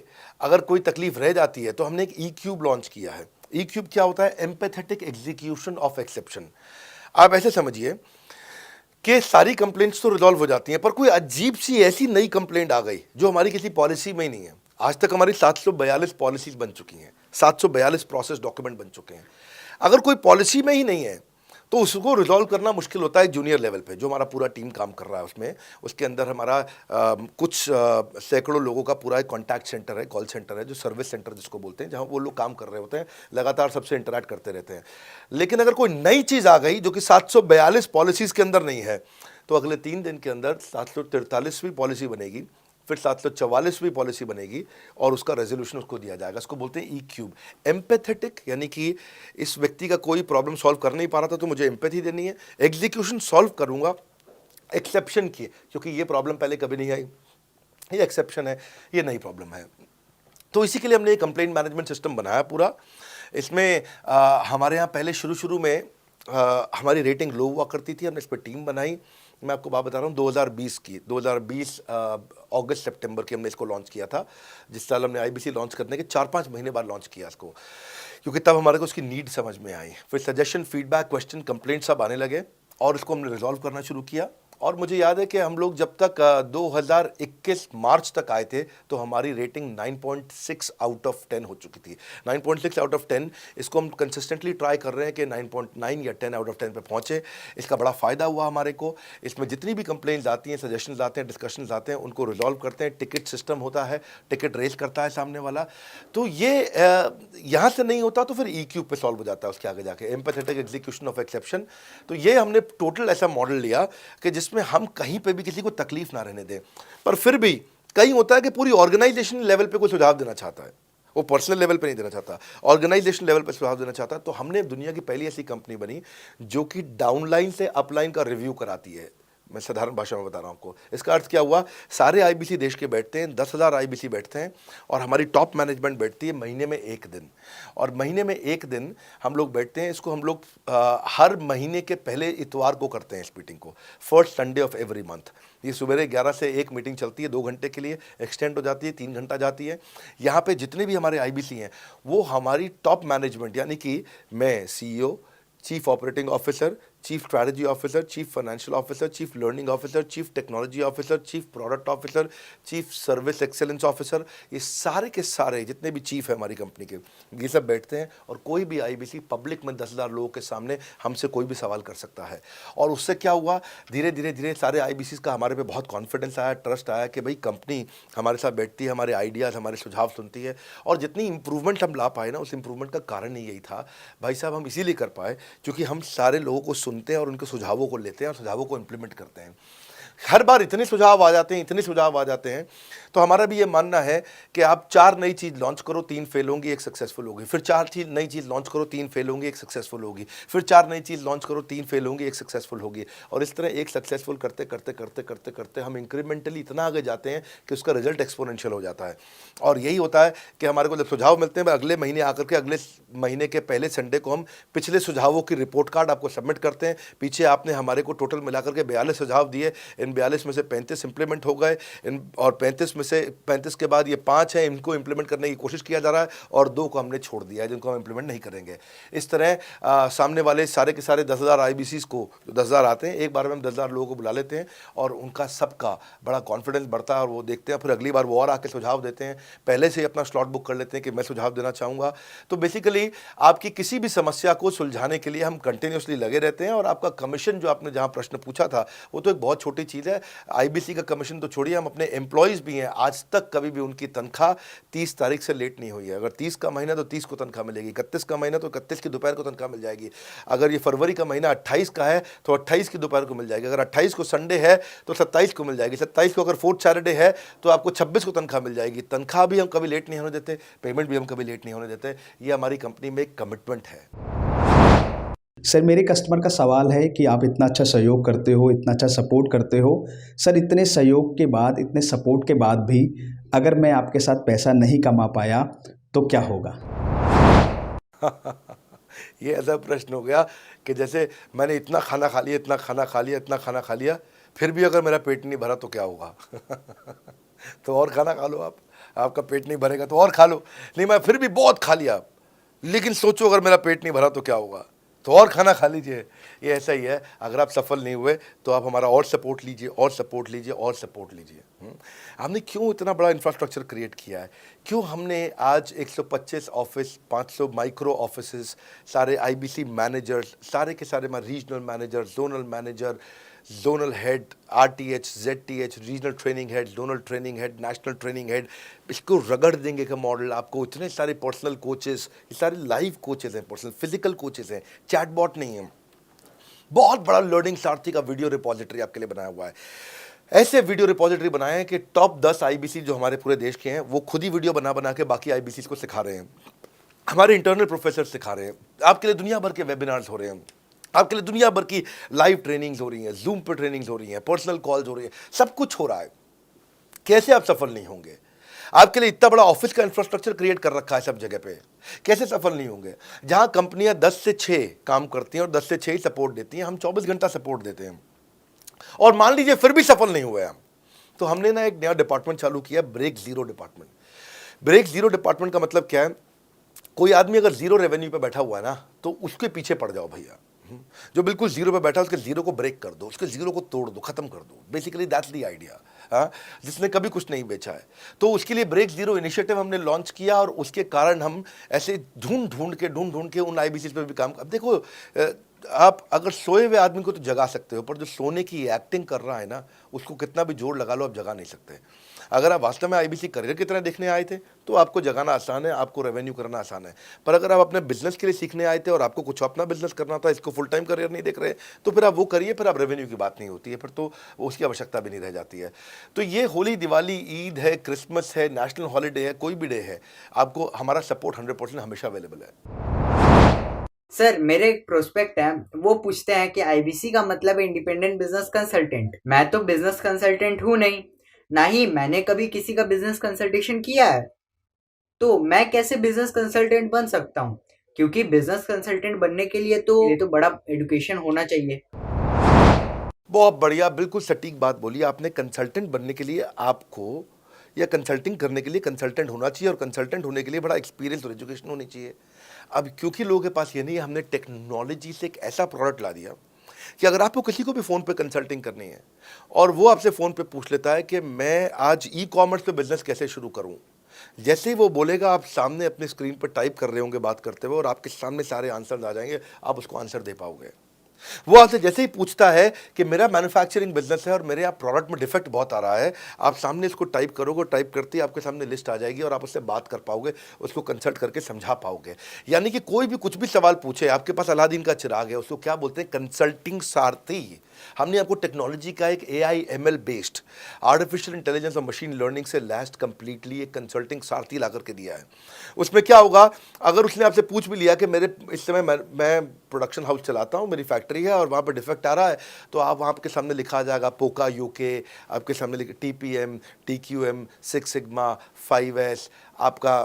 अगर कोई तकलीफ रह जाती है तो हमने एक E-क्यूब लॉन्च किया है। E-क्यूब क्या होता है? Empathetic execution of exception. आप ऐसे समझिए कि सारी कंप्लेंट्स तो रिजॉल्व हो जाती हैं, पर कोई अजीब सी ऐसी नई कंप्लेंट आ गई जो हमारी किसी पॉलिसी में ही नहीं है। आज तक हमारी 742 पॉलिसीज बन चुकी हैं, 742 प्रोसेस डॉक्यूमेंट बन चुके हैं। अगर कोई पॉलिसी में ही नहीं है तो उसको रिजॉल्व करना मुश्किल होता है जूनियर लेवल पे, जो हमारा पूरा टीम काम कर रहा है उसमें। उसके अंदर हमारा कुछ सैकड़ों लोगों का पूरा एक कॉन्टैक्ट सेंटर है, कॉल सेंटर है, जो सर्विस सेंटर जिसको बोलते हैं, जहाँ वो लोग काम कर रहे होते हैं, लगातार सबसे इंटरैक्ट करते रहते हैं। लेकिन अगर कोई नई चीज़ आ गई जो कि 742 पॉलिसीज़ के अंदर नहीं है, तो अगले 3 दिन के अंदर 743वीं पॉलिसी बनेगी, फिर 744वीं पॉलिसी बनेगी, और उसका रेजोल्यूशन उसको दिया जाएगा। इसको बोलते हैं E-क्यूब। एम्पैथेटिक, यानी कि इस व्यक्ति का कोई प्रॉब्लम सॉल्व कर नहीं पा रहा था तो मुझे एम्पैथी देनी है। एग्जीक्यूशन सॉल्व करूंगा एक्सेप्शन की, क्योंकि ये प्रॉब्लम पहले कभी नहीं आई, ये एक्सेप्शन है, ये नई प्रॉब्लम है। तो इसी के लिए हमने एक कंप्लेंट मैनेजमेंट सिस्टम बनाया पूरा। इसमें हमारे यहाँ पहले शुरू में हमारी रेटिंग लो हुआ करती थी, हमने इस पर टीम बनाई। मैं आपको बात बता रहा हूँ 2020 अगस्त सितंबर की हमने इसको लॉन्च किया था। जिस साल हमने आईबीसी लॉन्च करने के 4-5 महीने बाद लॉन्च किया इसको, क्योंकि तब हमारे को उसकी नीड समझ में आई। फिर सजेशन, फीडबैक, क्वेश्चन, कंप्लेंट सब आने लगे, और इसको हमने रिजॉल्व करना शुरू किया। और मुझे याद है कि हम लोग जब तक 2021 मार्च तक आए थे तो हमारी रेटिंग 9.6 आउट ऑफ 10 हो चुकी थी। 9.6 आउट ऑफ 10, इसको हम कंसिस्टेंटली ट्राई कर रहे हैं कि 9.9 या 10 आउट ऑफ 10 पे पहुँचे। इसका बड़ा फ़ायदा हुआ हमारे को। इसमें जितनी भी कंप्लेंट्स आती हैं, सजेशंस आते हैं, डिस्कशंस आते हैं, उनको रिजॉल्व करते हैं। टिकट सिस्टम होता है, टिकट रेज करता है सामने वाला। तो ये यहाँ से नहीं होता तो फिर E-क्यूब पे सॉल्व हो जाता है उसके आगे जाके, एम्पैथेटिक एग्जीक्यूशन ऑफ एक्सेप्शन। तो ये हमने टोटल ऐसा मॉडल लिया कि जिसमें हम कहीं पे भी किसी को तकलीफ ना रहने दें। पर फिर भी कहीं होता है कि पूरी ऑर्गेनाइजेशन लेवल पे कोई सुझाव देना चाहता है, वो पर्सनल लेवल पे नहीं देना चाहता, ऑर्गेनाइजेशन लेवल पे सुझाव देना चाहता है। तो हमने दुनिया की पहली ऐसी कंपनी बनी जो कि डाउनलाइन से अपलाइन का रिव्यू कराती है। मैं साधारण भाषा में बता रहा हूँ आपको। इसका अर्थ क्या हुआ? सारे आईबीसी देश के बैठते हैं, 10,000 आईबीसी बैठते हैं, और हमारी टॉप मैनेजमेंट बैठती है महीने में 1 दिन। और महीने में 1 दिन हम लोग बैठते हैं। इसको हम लोग हर महीने के पहले इतवार को करते हैं इस मीटिंग को, first Sunday off every month. ये सुबह 11 से 1 मीटिंग चलती है, 2 घंटे के लिए एक्सटेंड हो जाती है, 3 घंटा जाती है। यहाँ पे जितने भी हमारे आईबीसी हैं वो हमारी टॉप मैनेजमेंट, यानी कि मैं CEO, chief operating officer, chief strategy officer, chief financial officer, chief learning officer, chief technology officer, chief product officer, chief service excellence officer, ये सारे के सारे जितने भी चीफ है हमारी कंपनी के, ये सब बैठते हैं और कोई भी आईबीसी पब्लिक में 10,000 लोगों के सामने हमसे कोई भी सवाल कर सकता है। और उससे क्या हुआ, धीरे धीरे धीरे सारे आईबीसी का हमारे पे बहुत कॉन्फिडेंस आया, ट्रस्ट आया कि भाई कंपनी हमारे साथ बैठती है, हमारे आइडियाज़, हमारे सुझाव सुनती है। और जितनी इंप्रूवमेंट हम ला पाए ना, उस इंप्रूवमेंट का कारण ही यही था भाई साहब, हम इसीलिए कर पाए क्योंकि हम सारे लोगों को सुनते हैं और उनके सुझावों को लेते हैं और सुझावों को इम्प्लीमेंट करते हैं। हर बार इतने सुझाव आ जाते हैं, इतने सुझाव आ जाते हैं, तो हमारा भी ये मानना है कि आप 4 नई चीज़ लॉन्च करो, 3 फेल होंगी, 1 सक्सेसफुल होगी, फिर 4 नई चीज़ लॉन्च करो, 3 फेल होंगी, 1 सक्सेसफुल होगी, फिर 4 नई चीज़ लॉन्च करो, 3 फेल होंगी, 1 सक्सेसफुल होगी। और इस तरह एक सक्सेसफुल करते करते करते करते करते हम इंक्रीमेंटली इतना आगे जाते हैं कि उसका रिजल्ट एक्सपोनेंशियल हो जाता है। और यही होता है कि हमारे को जब सुझाव मिलते हैं, अगले महीने आकर के अगले महीने के पहले संडे को हम पिछले सुझावों की रिपोर्ट कार्ड आपको सबमिट करते हैं। पीछे आपने हमारे को टोटल मिलाकर के 42 सुझाव दिए, इन 42 में से 35 इंप्लीमेंट हो गए, और 35 में से 35 के बाद ये 5 हैं, इनको इंप्लीमेंट करने की कोशिश किया जा रहा है और 2 को हमने छोड़ दिया है जिनको हम इंप्लीमेंट नहीं करेंगे। इस तरह सामने वाले सारे के सारे 10,000 आईबीसीज को, 10,000 आते हैं, एक बार में हम 10,000 लोगों को बुला लेते हैं और उनका सबका बड़ा कॉन्फिडेंस बढ़ता है और वो देखते हैं, फिर अगली बार वो और आके सुझाव देते हैं, पहले से ही अपना स्लॉट बुक कर लेते हैं कि मैं सुझाव देना चाहूँगा। तो बेसिकली आपकी किसी भी समस्या को सुलझाने के लिए हम कंटिन्यूसली लगे रहते हैं। और आपका कमीशन, जो आपने जहाँ प्रश्न पूछा था, वो तो एक बहुत छोटी चीज़ है। आईबीसी का कमीशन तो छोड़िए, हम अपने एम्प्लॉयज़ भी हैं, आज तक कभी भी उनकी तनख्वाह 30 तारीख से लेट नहीं हुई है। अगर 30 का महीना तो 30 को तनख्वाह मिलेगी, 31 का महीना तो 31 की दोपहर को तनख्वाह मिल जाएगी। अगर ये फरवरी का महीना 28 का है तो 28 की दोपहर को मिल जाएगी। अगर 28 को संडे है तो 27 को मिल जाएगी। 27 को अगर फोर्थ सैटरडे है तो आपको 26 को तनख्वाह मिल जाएगी। तनख्वाह भी हम कभी लेट नहीं होने देते, पेमेंट भी हम कभी लेट नहीं होने देते। ये हमारी कंपनी में एक कमिटमेंट है। सर, मेरे कस्टमर का सवाल है कि आप इतना अच्छा सहयोग करते हो, इतना अच्छा सपोर्ट करते हो, सर इतने सहयोग के बाद, इतने सपोर्ट के बाद भी अगर मैं आपके साथ पैसा नहीं कमा पाया तो क्या होगा? ये ऐसा प्रश्न हो गया कि जैसे मैंने इतना खाना खा लिया, इतना खाना खा लिया, इतना खाना खा लिया, फिर भी अगर मेरा पेट नहीं भरा तो क्या होगा? तो और खाना खा लो आप, आपका पेट नहीं भरेगा तो और खा लो। नहीं, मैं फिर भी बहुत खा लिया, लेकिन सोचो अगर मेरा पेट नहीं भरा तो क्या होगा? तो और खाना खा लीजिए। ये ऐसा ही है, अगर आप सफल नहीं हुए तो आप हमारा और सपोर्ट लीजिए, और सपोर्ट लीजिए, और सपोर्ट लीजिए। हमने क्यों इतना बड़ा इंफ्रास्ट्रक्चर क्रिएट किया है? क्यों हमने आज 125 ऑफिस, 500 माइक्रो ऑफिसेस, सारे आईबीसी मैनेजर्स, सारे के सारे regional manager, zonal manager, zonal head, RTH, ZTH, regional training head, zonal training head, national training head, इसको रगड़ देंगे का मॉडल आपको। इतने सारे पर्सनल कोचेस, ये सारे लाइव कोचेस हैं, पर्सनल फिजिकल कोचेस हैं, चैटबॉट नहीं है। बहुत बड़ा लर्निंग सारथी का वीडियो रिपोजिटरी आपके लिए बनाया हुआ है। ऐसे वीडियो रिपोजिटरी बनाए हैं कि टॉप 10 आईबीसी जो हमारे पूरे देश के हैं, वो खुद ही वीडियो बना बना के बाकी आईबीसी को सिखा रहे हैं। हमारे इंटरनल प्रोफेसर सिखा रहे हैं, आपके लिए दुनिया भर के वेबिनार्स हो रहे हैं, आपके लिए दुनिया भर की लाइव ट्रेनिंग्स हो रही हैं, जूम पर ट्रेनिंग्स हो रही हैं, पर्सनल कॉल्स हो रही हैं, सब कुछ हो रहा है। कैसे आप सफल नहीं होंगे? आपके लिए इतना बड़ा ऑफिस का इंफ्रास्ट्रक्चर क्रिएट कर रखा है सब जगह पे, कैसे सफल नहीं होंगे? जहां कंपनियां 10 से 6 काम करती हैं और 10 से 6 ही सपोर्ट देती हैं, हम 24 घंटा सपोर्ट देते हैं। और मान लीजिए फिर भी सफल नहीं हुए हम, तो हमने ना एक नया डिपार्टमेंट चालू किया, break zero department. Break zero department का मतलब क्या है? कोई आदमी अगर जीरो रेवेन्यू पे बैठा हुआ है ना, तो उसके पीछे पड़ जाओ भैया। जो बिल्कुल जीरो पे बैठा है, उसके जीरो को ब्रेक कर दो, उसके जीरो को तोड़ दो, खत्म कर दो। Basically that's the idea. हाँ, जिसने कभी कुछ नहीं बेचा है, तो उसके लिए ब्रेक जीरो इनिशिएटिव हमने लॉन्च किया और उसके कारण हम ऐसे ढूंढ ढूंढ के उन आईबीसी पे भी काम। अब देखो, आप अगर सोए हुए आदमी को तो जगा सकते हो, पर जो सोने की एक्टिंग कर रहा है ना, उसको कितना भी जोर लगा लो, आप जगा नहीं सकते। अगर आप वास्तव में आईबीसी करियर की तरह देखने आए थे तो आपको जगाना आसान है, आपको रेवेन्यू करना आसान है। पर अगर आप अपने बिजनेस के लिए सीखने आए थे और आपको कुछ अपना बिजनेस करना था, इसको फुल टाइम करियर नहीं देख रहे, तो फिर आप वो करिए, फिर आप रेवेन्यू की बात नहीं होती है, फिर तो उसकी आवश्यकता भी नहीं रह जाती है। तो ये होली, दिवाली, ईद है, क्रिसमस है, नेशनल हॉलीडे है, कोई भी डे है, आपको हमारा सपोर्ट 100% हमेशा अवेलेबल है। सर, मेरे एक प्रोस्पेक्ट है, वो पूछते हैं कि आईबीसी का मतलब है इंडिपेंडेंट बिजनेस कंसल्टेंट। मैं तो बिजनेस कंसल्टेंट हूँ नहीं, ना ही मैंने कभी किसी का बिजनेस कंसल्टेशन किया है, तो मैं कैसे बिजनेस कंसल्टेंट बन सकता हूँ? क्योंकि बिजनेस कंसल्टेंट बनने के लिए तो बड़ा एजुकेशन होना चाहिए। बहुत बढ़िया, बिल्कुल सटीक बात बोली आपने। कंसल्टेंट बनने के लिए आपको, या कंसल्टिंग करने के लिए कंसल्टेंट होना चाहिए, और कंसल्टेंट होने के लिए बड़ा एक्सपीरियंस और एजुकेशन होनी चाहिए। अब क्योंकि लोगों के पास ये नहीं है, हमने टेक्नोलॉजी से एक ऐसा प्रोडक्ट ला दिया कि अगर आपको किसी को भी फ़ोन पे कंसल्टिंग करनी है और वो आपसे फ़ोन पे पूछ लेता है कि मैं आज ई-कॉमर्स पे बिज़नेस कैसे शुरू करूं, जैसे ही वो बोलेगा आप सामने अपनी स्क्रीन पर टाइप कर रहे होंगे बात करते हुए और आपके सामने सारे आंसर आ जाएंगे, आप उसको आंसर दे पाओगे। वो आपसे जैसे ही पूछता है कि मेरा मैन्युफैक्चरिंग बिजनेस है और मेरे यहाँ प्रोडक्ट में डिफेक्ट बहुत आ रहा है, आप सामने इसको टाइप करोगे, टाइप करते ही आपके सामने लिस्ट आ जाएगी और आप उससे बात कर पाओगे, उसको कंसल्ट करके समझा पाओगे। यानी कि कोई भी कुछ भी सवाल पूछे, आपके पास अलादीन का चिराग है, उसको क्या बोलते हैं, कंसल्टिंग सारथी। हमने आपको टेक्नोलॉजी का एक AI ML based artificial intelligence और मशीन लर्निंग से लैस्ड कंप्लीटली एक कंसल्टिंग सारथी ला करके दिया है। उसमें क्या होगा, अगर उसने आपसे पूछ भी लिया कि मेरे इस समय मैं प्रोडक्शन हाउस चलाता हूँ, मेरी फैक्ट्री है और वहाँ पर डिफेक्ट आ रहा है, तो आप वहाँ के सामने लिखा आ जाएगा पोका UK, आपके सामने TPM, TQM, 6 सिग्मा, 5S, आपका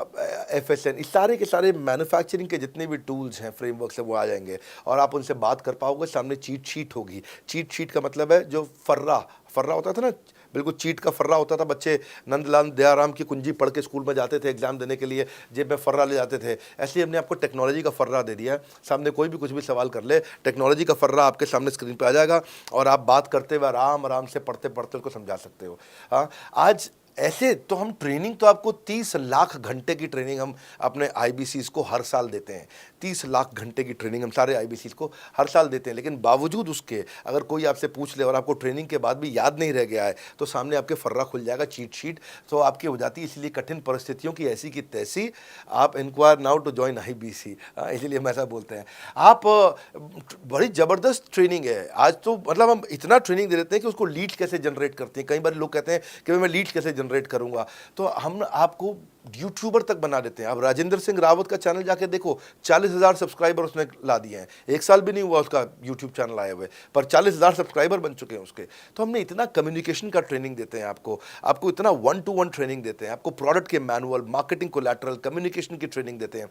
FSN, इस सारे के सारे मैन्युफैक्चरिंग के जितने भी टूल्स हैं, फ्रेमवर्क से वो आ जाएंगे और आप उनसे बात कर पाओगे। सामने चीट शीट होगी। चीट शीट का मतलब है जो फर्रा होता था ना, बिल्कुल चीट का फर्रा होता था। बच्चे नंदलाल दयाराम की कुंजी पढ़ के स्कूल में जाते थे एग्जाम देने के लिए, जेब में फर्रा ले जाते थे। ऐसे ही हमने आपको टेक्नोलॉजी का फर्रा दे दिया है। सामने कोई भी कुछ भी सवाल कर ले, टेक्नोलॉजी का फर्रा आपके सामने स्क्रीन पे आ जाएगा और आप बात करते हुए आराम से पढ़ते पढ़ते उसको समझा सकते हो। हाँ, आज ऐसे तो हम ट्रेनिंग तो आपको 30 लाख घंटे की ट्रेनिंग हम अपने IBCs को हर साल देते हैं। 30 लाख घंटे की ट्रेनिंग हम सारे IBCs को हर साल देते हैं। लेकिन बावजूद उसके अगर कोई आपसे पूछ ले और आपको ट्रेनिंग के बाद भी याद नहीं रह गया है, तो सामने आपके फर्रा खुल जाएगा, चीट शीट तो आपकी हो जाती है। इसलिए कठिन परिस्थितियों की ऐसी की तैसी, आप inquire now to join IBC, इसलिए हम ऐसा बोलते हैं। आप बड़ी ज़बरदस्त ट्रेनिंग है आज तो, मतलब हम इतना ट्रेनिंग दे देते हैं कि उसको लीड्स कैसे जनरेट करते हैं। कई बार लोग कहते हैं कि मैं लीड्स कैसे जनरेट करूंगा, तो हम आपको यूट्यूबर तक बना देते हैं। अब राजेंद्र सिंह रावत का चैनल जाके देखो, 40,000 सब्सक्राइबर उसने ला दिए हैं। 1 साल भी नहीं हुआ उसका यूट्यूब चैनल आए हुए, पर 40,000 सब्सक्राइबर बन चुके हैं उसके। तो हमने इतना कम्युनिकेशन का ट्रेनिंग देते हैं आपको इतना 1-to-1 ट्रेनिंग देते हैं, आपको प्रोडक्ट के मैनुअल, मार्केटिंग कोलैटरल, कम्युनिकेशन की ट्रेनिंग देते हैं।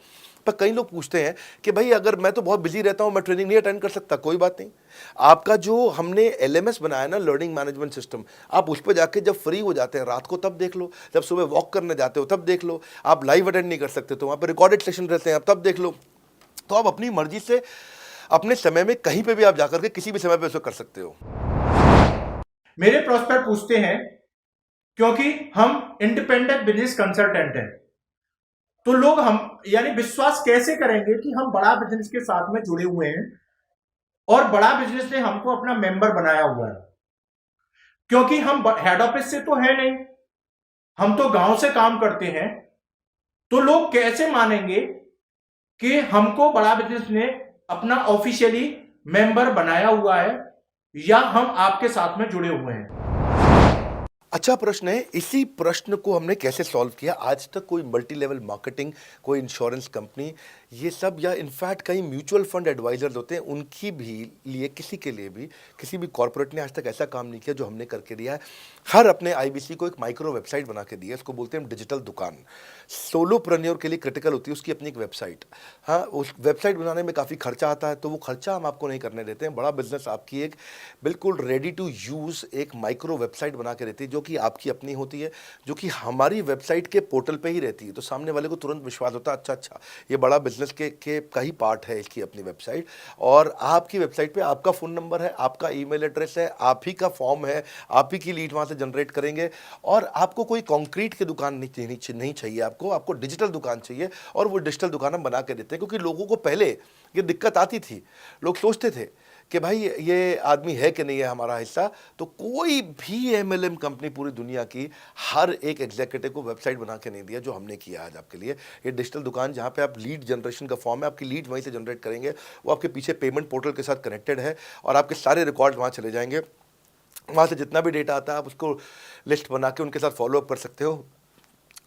पर कई लोग पूछते हैं कि भाई अगर मैं तो बहुत बिजी रहता हूँ, मैं ट्रेनिंग नहीं अटेंड कर सकता। कोई बात नहीं, आपका जो हमने LMS बनाया ना, लर्निंग मैनेजमेंट सिस्टम, आप उस पर जाके जब फ्री हो जाते हैं रात को तब देख लो, जब सुबह वॉक करने जाते हो तब देख लो। आप लाइव अटेंड नहीं कर सकते तो वहाँ पर रिकॉर्डेड सेशन रहते हैं, आप तब देख लो। तो आप अपनी मर्जी से अपने समय में कहीं पे भी आप जाकर के किसी भी समय पे उसको कर सकते हो। मेरे प्रोस्पेक्ट पूछते हैं, क्योंकि हम इंडिपेंडेंट बिजनेस कंसल्टेंट हैं, तो लोग हम यानी विश्वास कैसे करेंगे कि हम बड़ा बिजनेस के साथ में जुड़े हुए हैं और बड़ा बिजनेस ने हमको अपना मेंबर बनाया हुआ है। क्योंकि हम हेड ऑफिस से तो है नहीं, हम तो गांव से काम करते हैं, तो लोग कैसे मानेंगे कि हमको बड़ा बिजनेस ने अपना ऑफिशियली मेंबर बनाया हुआ है या हम आपके साथ में जुड़े हुए हैं। अच्छा प्रश्न है। इसी प्रश्न को हमने कैसे सॉल्व किया, आज तक कोई मल्टी लेवल मार्केटिंग, कोई इंश्योरेंस कंपनी, ये सब, या इनफैक्ट कई म्यूचुअल फंड एडवाइजर्स होते हैं, उनकी भी लिए किसी के लिए भी किसी भी कॉर्पोरेट ने आज तक ऐसा काम नहीं किया जो हमने करके दिया है। हर अपने IBC को एक माइक्रो वेबसाइट बना के दी है, इसको बोलते हैं डिजिटल दुकान। सोलोप्रेन्योर के लिए क्रिटिकल होती है उसकी अपनी एक वेबसाइट। हाँ, उस वेबसाइट बनाने में काफ़ी खर्चा आता है, तो वो खर्चा हम आपको नहीं करने देते हैं। बड़ा बिजनेस आपकी एक बिल्कुल रेडी टू यूज़ एक माइक्रो वेबसाइट बना के देती है, जो कि आपकी अपनी होती है, जो कि हमारी वेबसाइट के पोर्टल पे ही रहती है। तो सामने वाले को तुरंत विश्वास होता है, अच्छा ये बड़ा बिजनेस के का ही पार्ट है इसकी अपनी वेबसाइट। और आपकी वेबसाइट पे आपका फ़ोन नंबर है, आपका ईमेल एड्रेस है, आप ही का फॉर्म है, आप ही की लीड वहाँ से जनरेट करेंगे। और आपको कोई कॉन्क्रीट की दुकान नहीं चाहिए, आपको डिजिटल दुकान चाहिए। और वो डिजिटल दुकान हम बना के देते हैं, क्योंकि लोगों को पहले ये दिक्कत आती थी। लोग सोचते थे कि भाई ये आदमी है कि नहीं है हमारा हिस्सा। तो कोई भी MLM कंपनी पूरी दुनिया की हर एक एग्जीक्यूटिव को वेबसाइट बना के नहीं दिया जो हमने किया आज आपके लिए। ये डिजिटल दुकान जहाँ पे आप लीड जनरेशन का फॉर्म है, आपकी लीड वहीं से जनरेट करेंगे, वो आपके पीछे पेमेंट पोर्टल के साथ कनेक्टेड है और आपके सारे रिकॉर्ड वहाँ चले जाएंगे। वहाँ से जितना भी डेटा आता है आप उसको लिस्ट बना के उनके साथ फॉलोअप कर सकते हो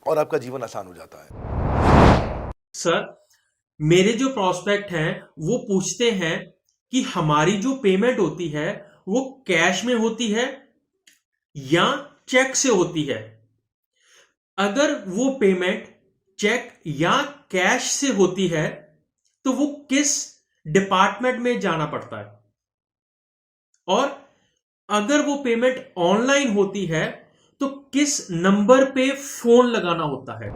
और आपका जीवन आसान हो जाता है। सर, मेरे जो प्रोस्पेक्ट हैं वो पूछते हैं कि हमारी जो पेमेंट होती है वो कैश में होती है या चेक से होती है। अगर वो पेमेंट चेक या कैश से होती है तो वो किस डिपार्टमेंट में जाना पड़ता है, और अगर वो पेमेंट ऑनलाइन होती है तो किस नंबर पे फोन लगाना होता है।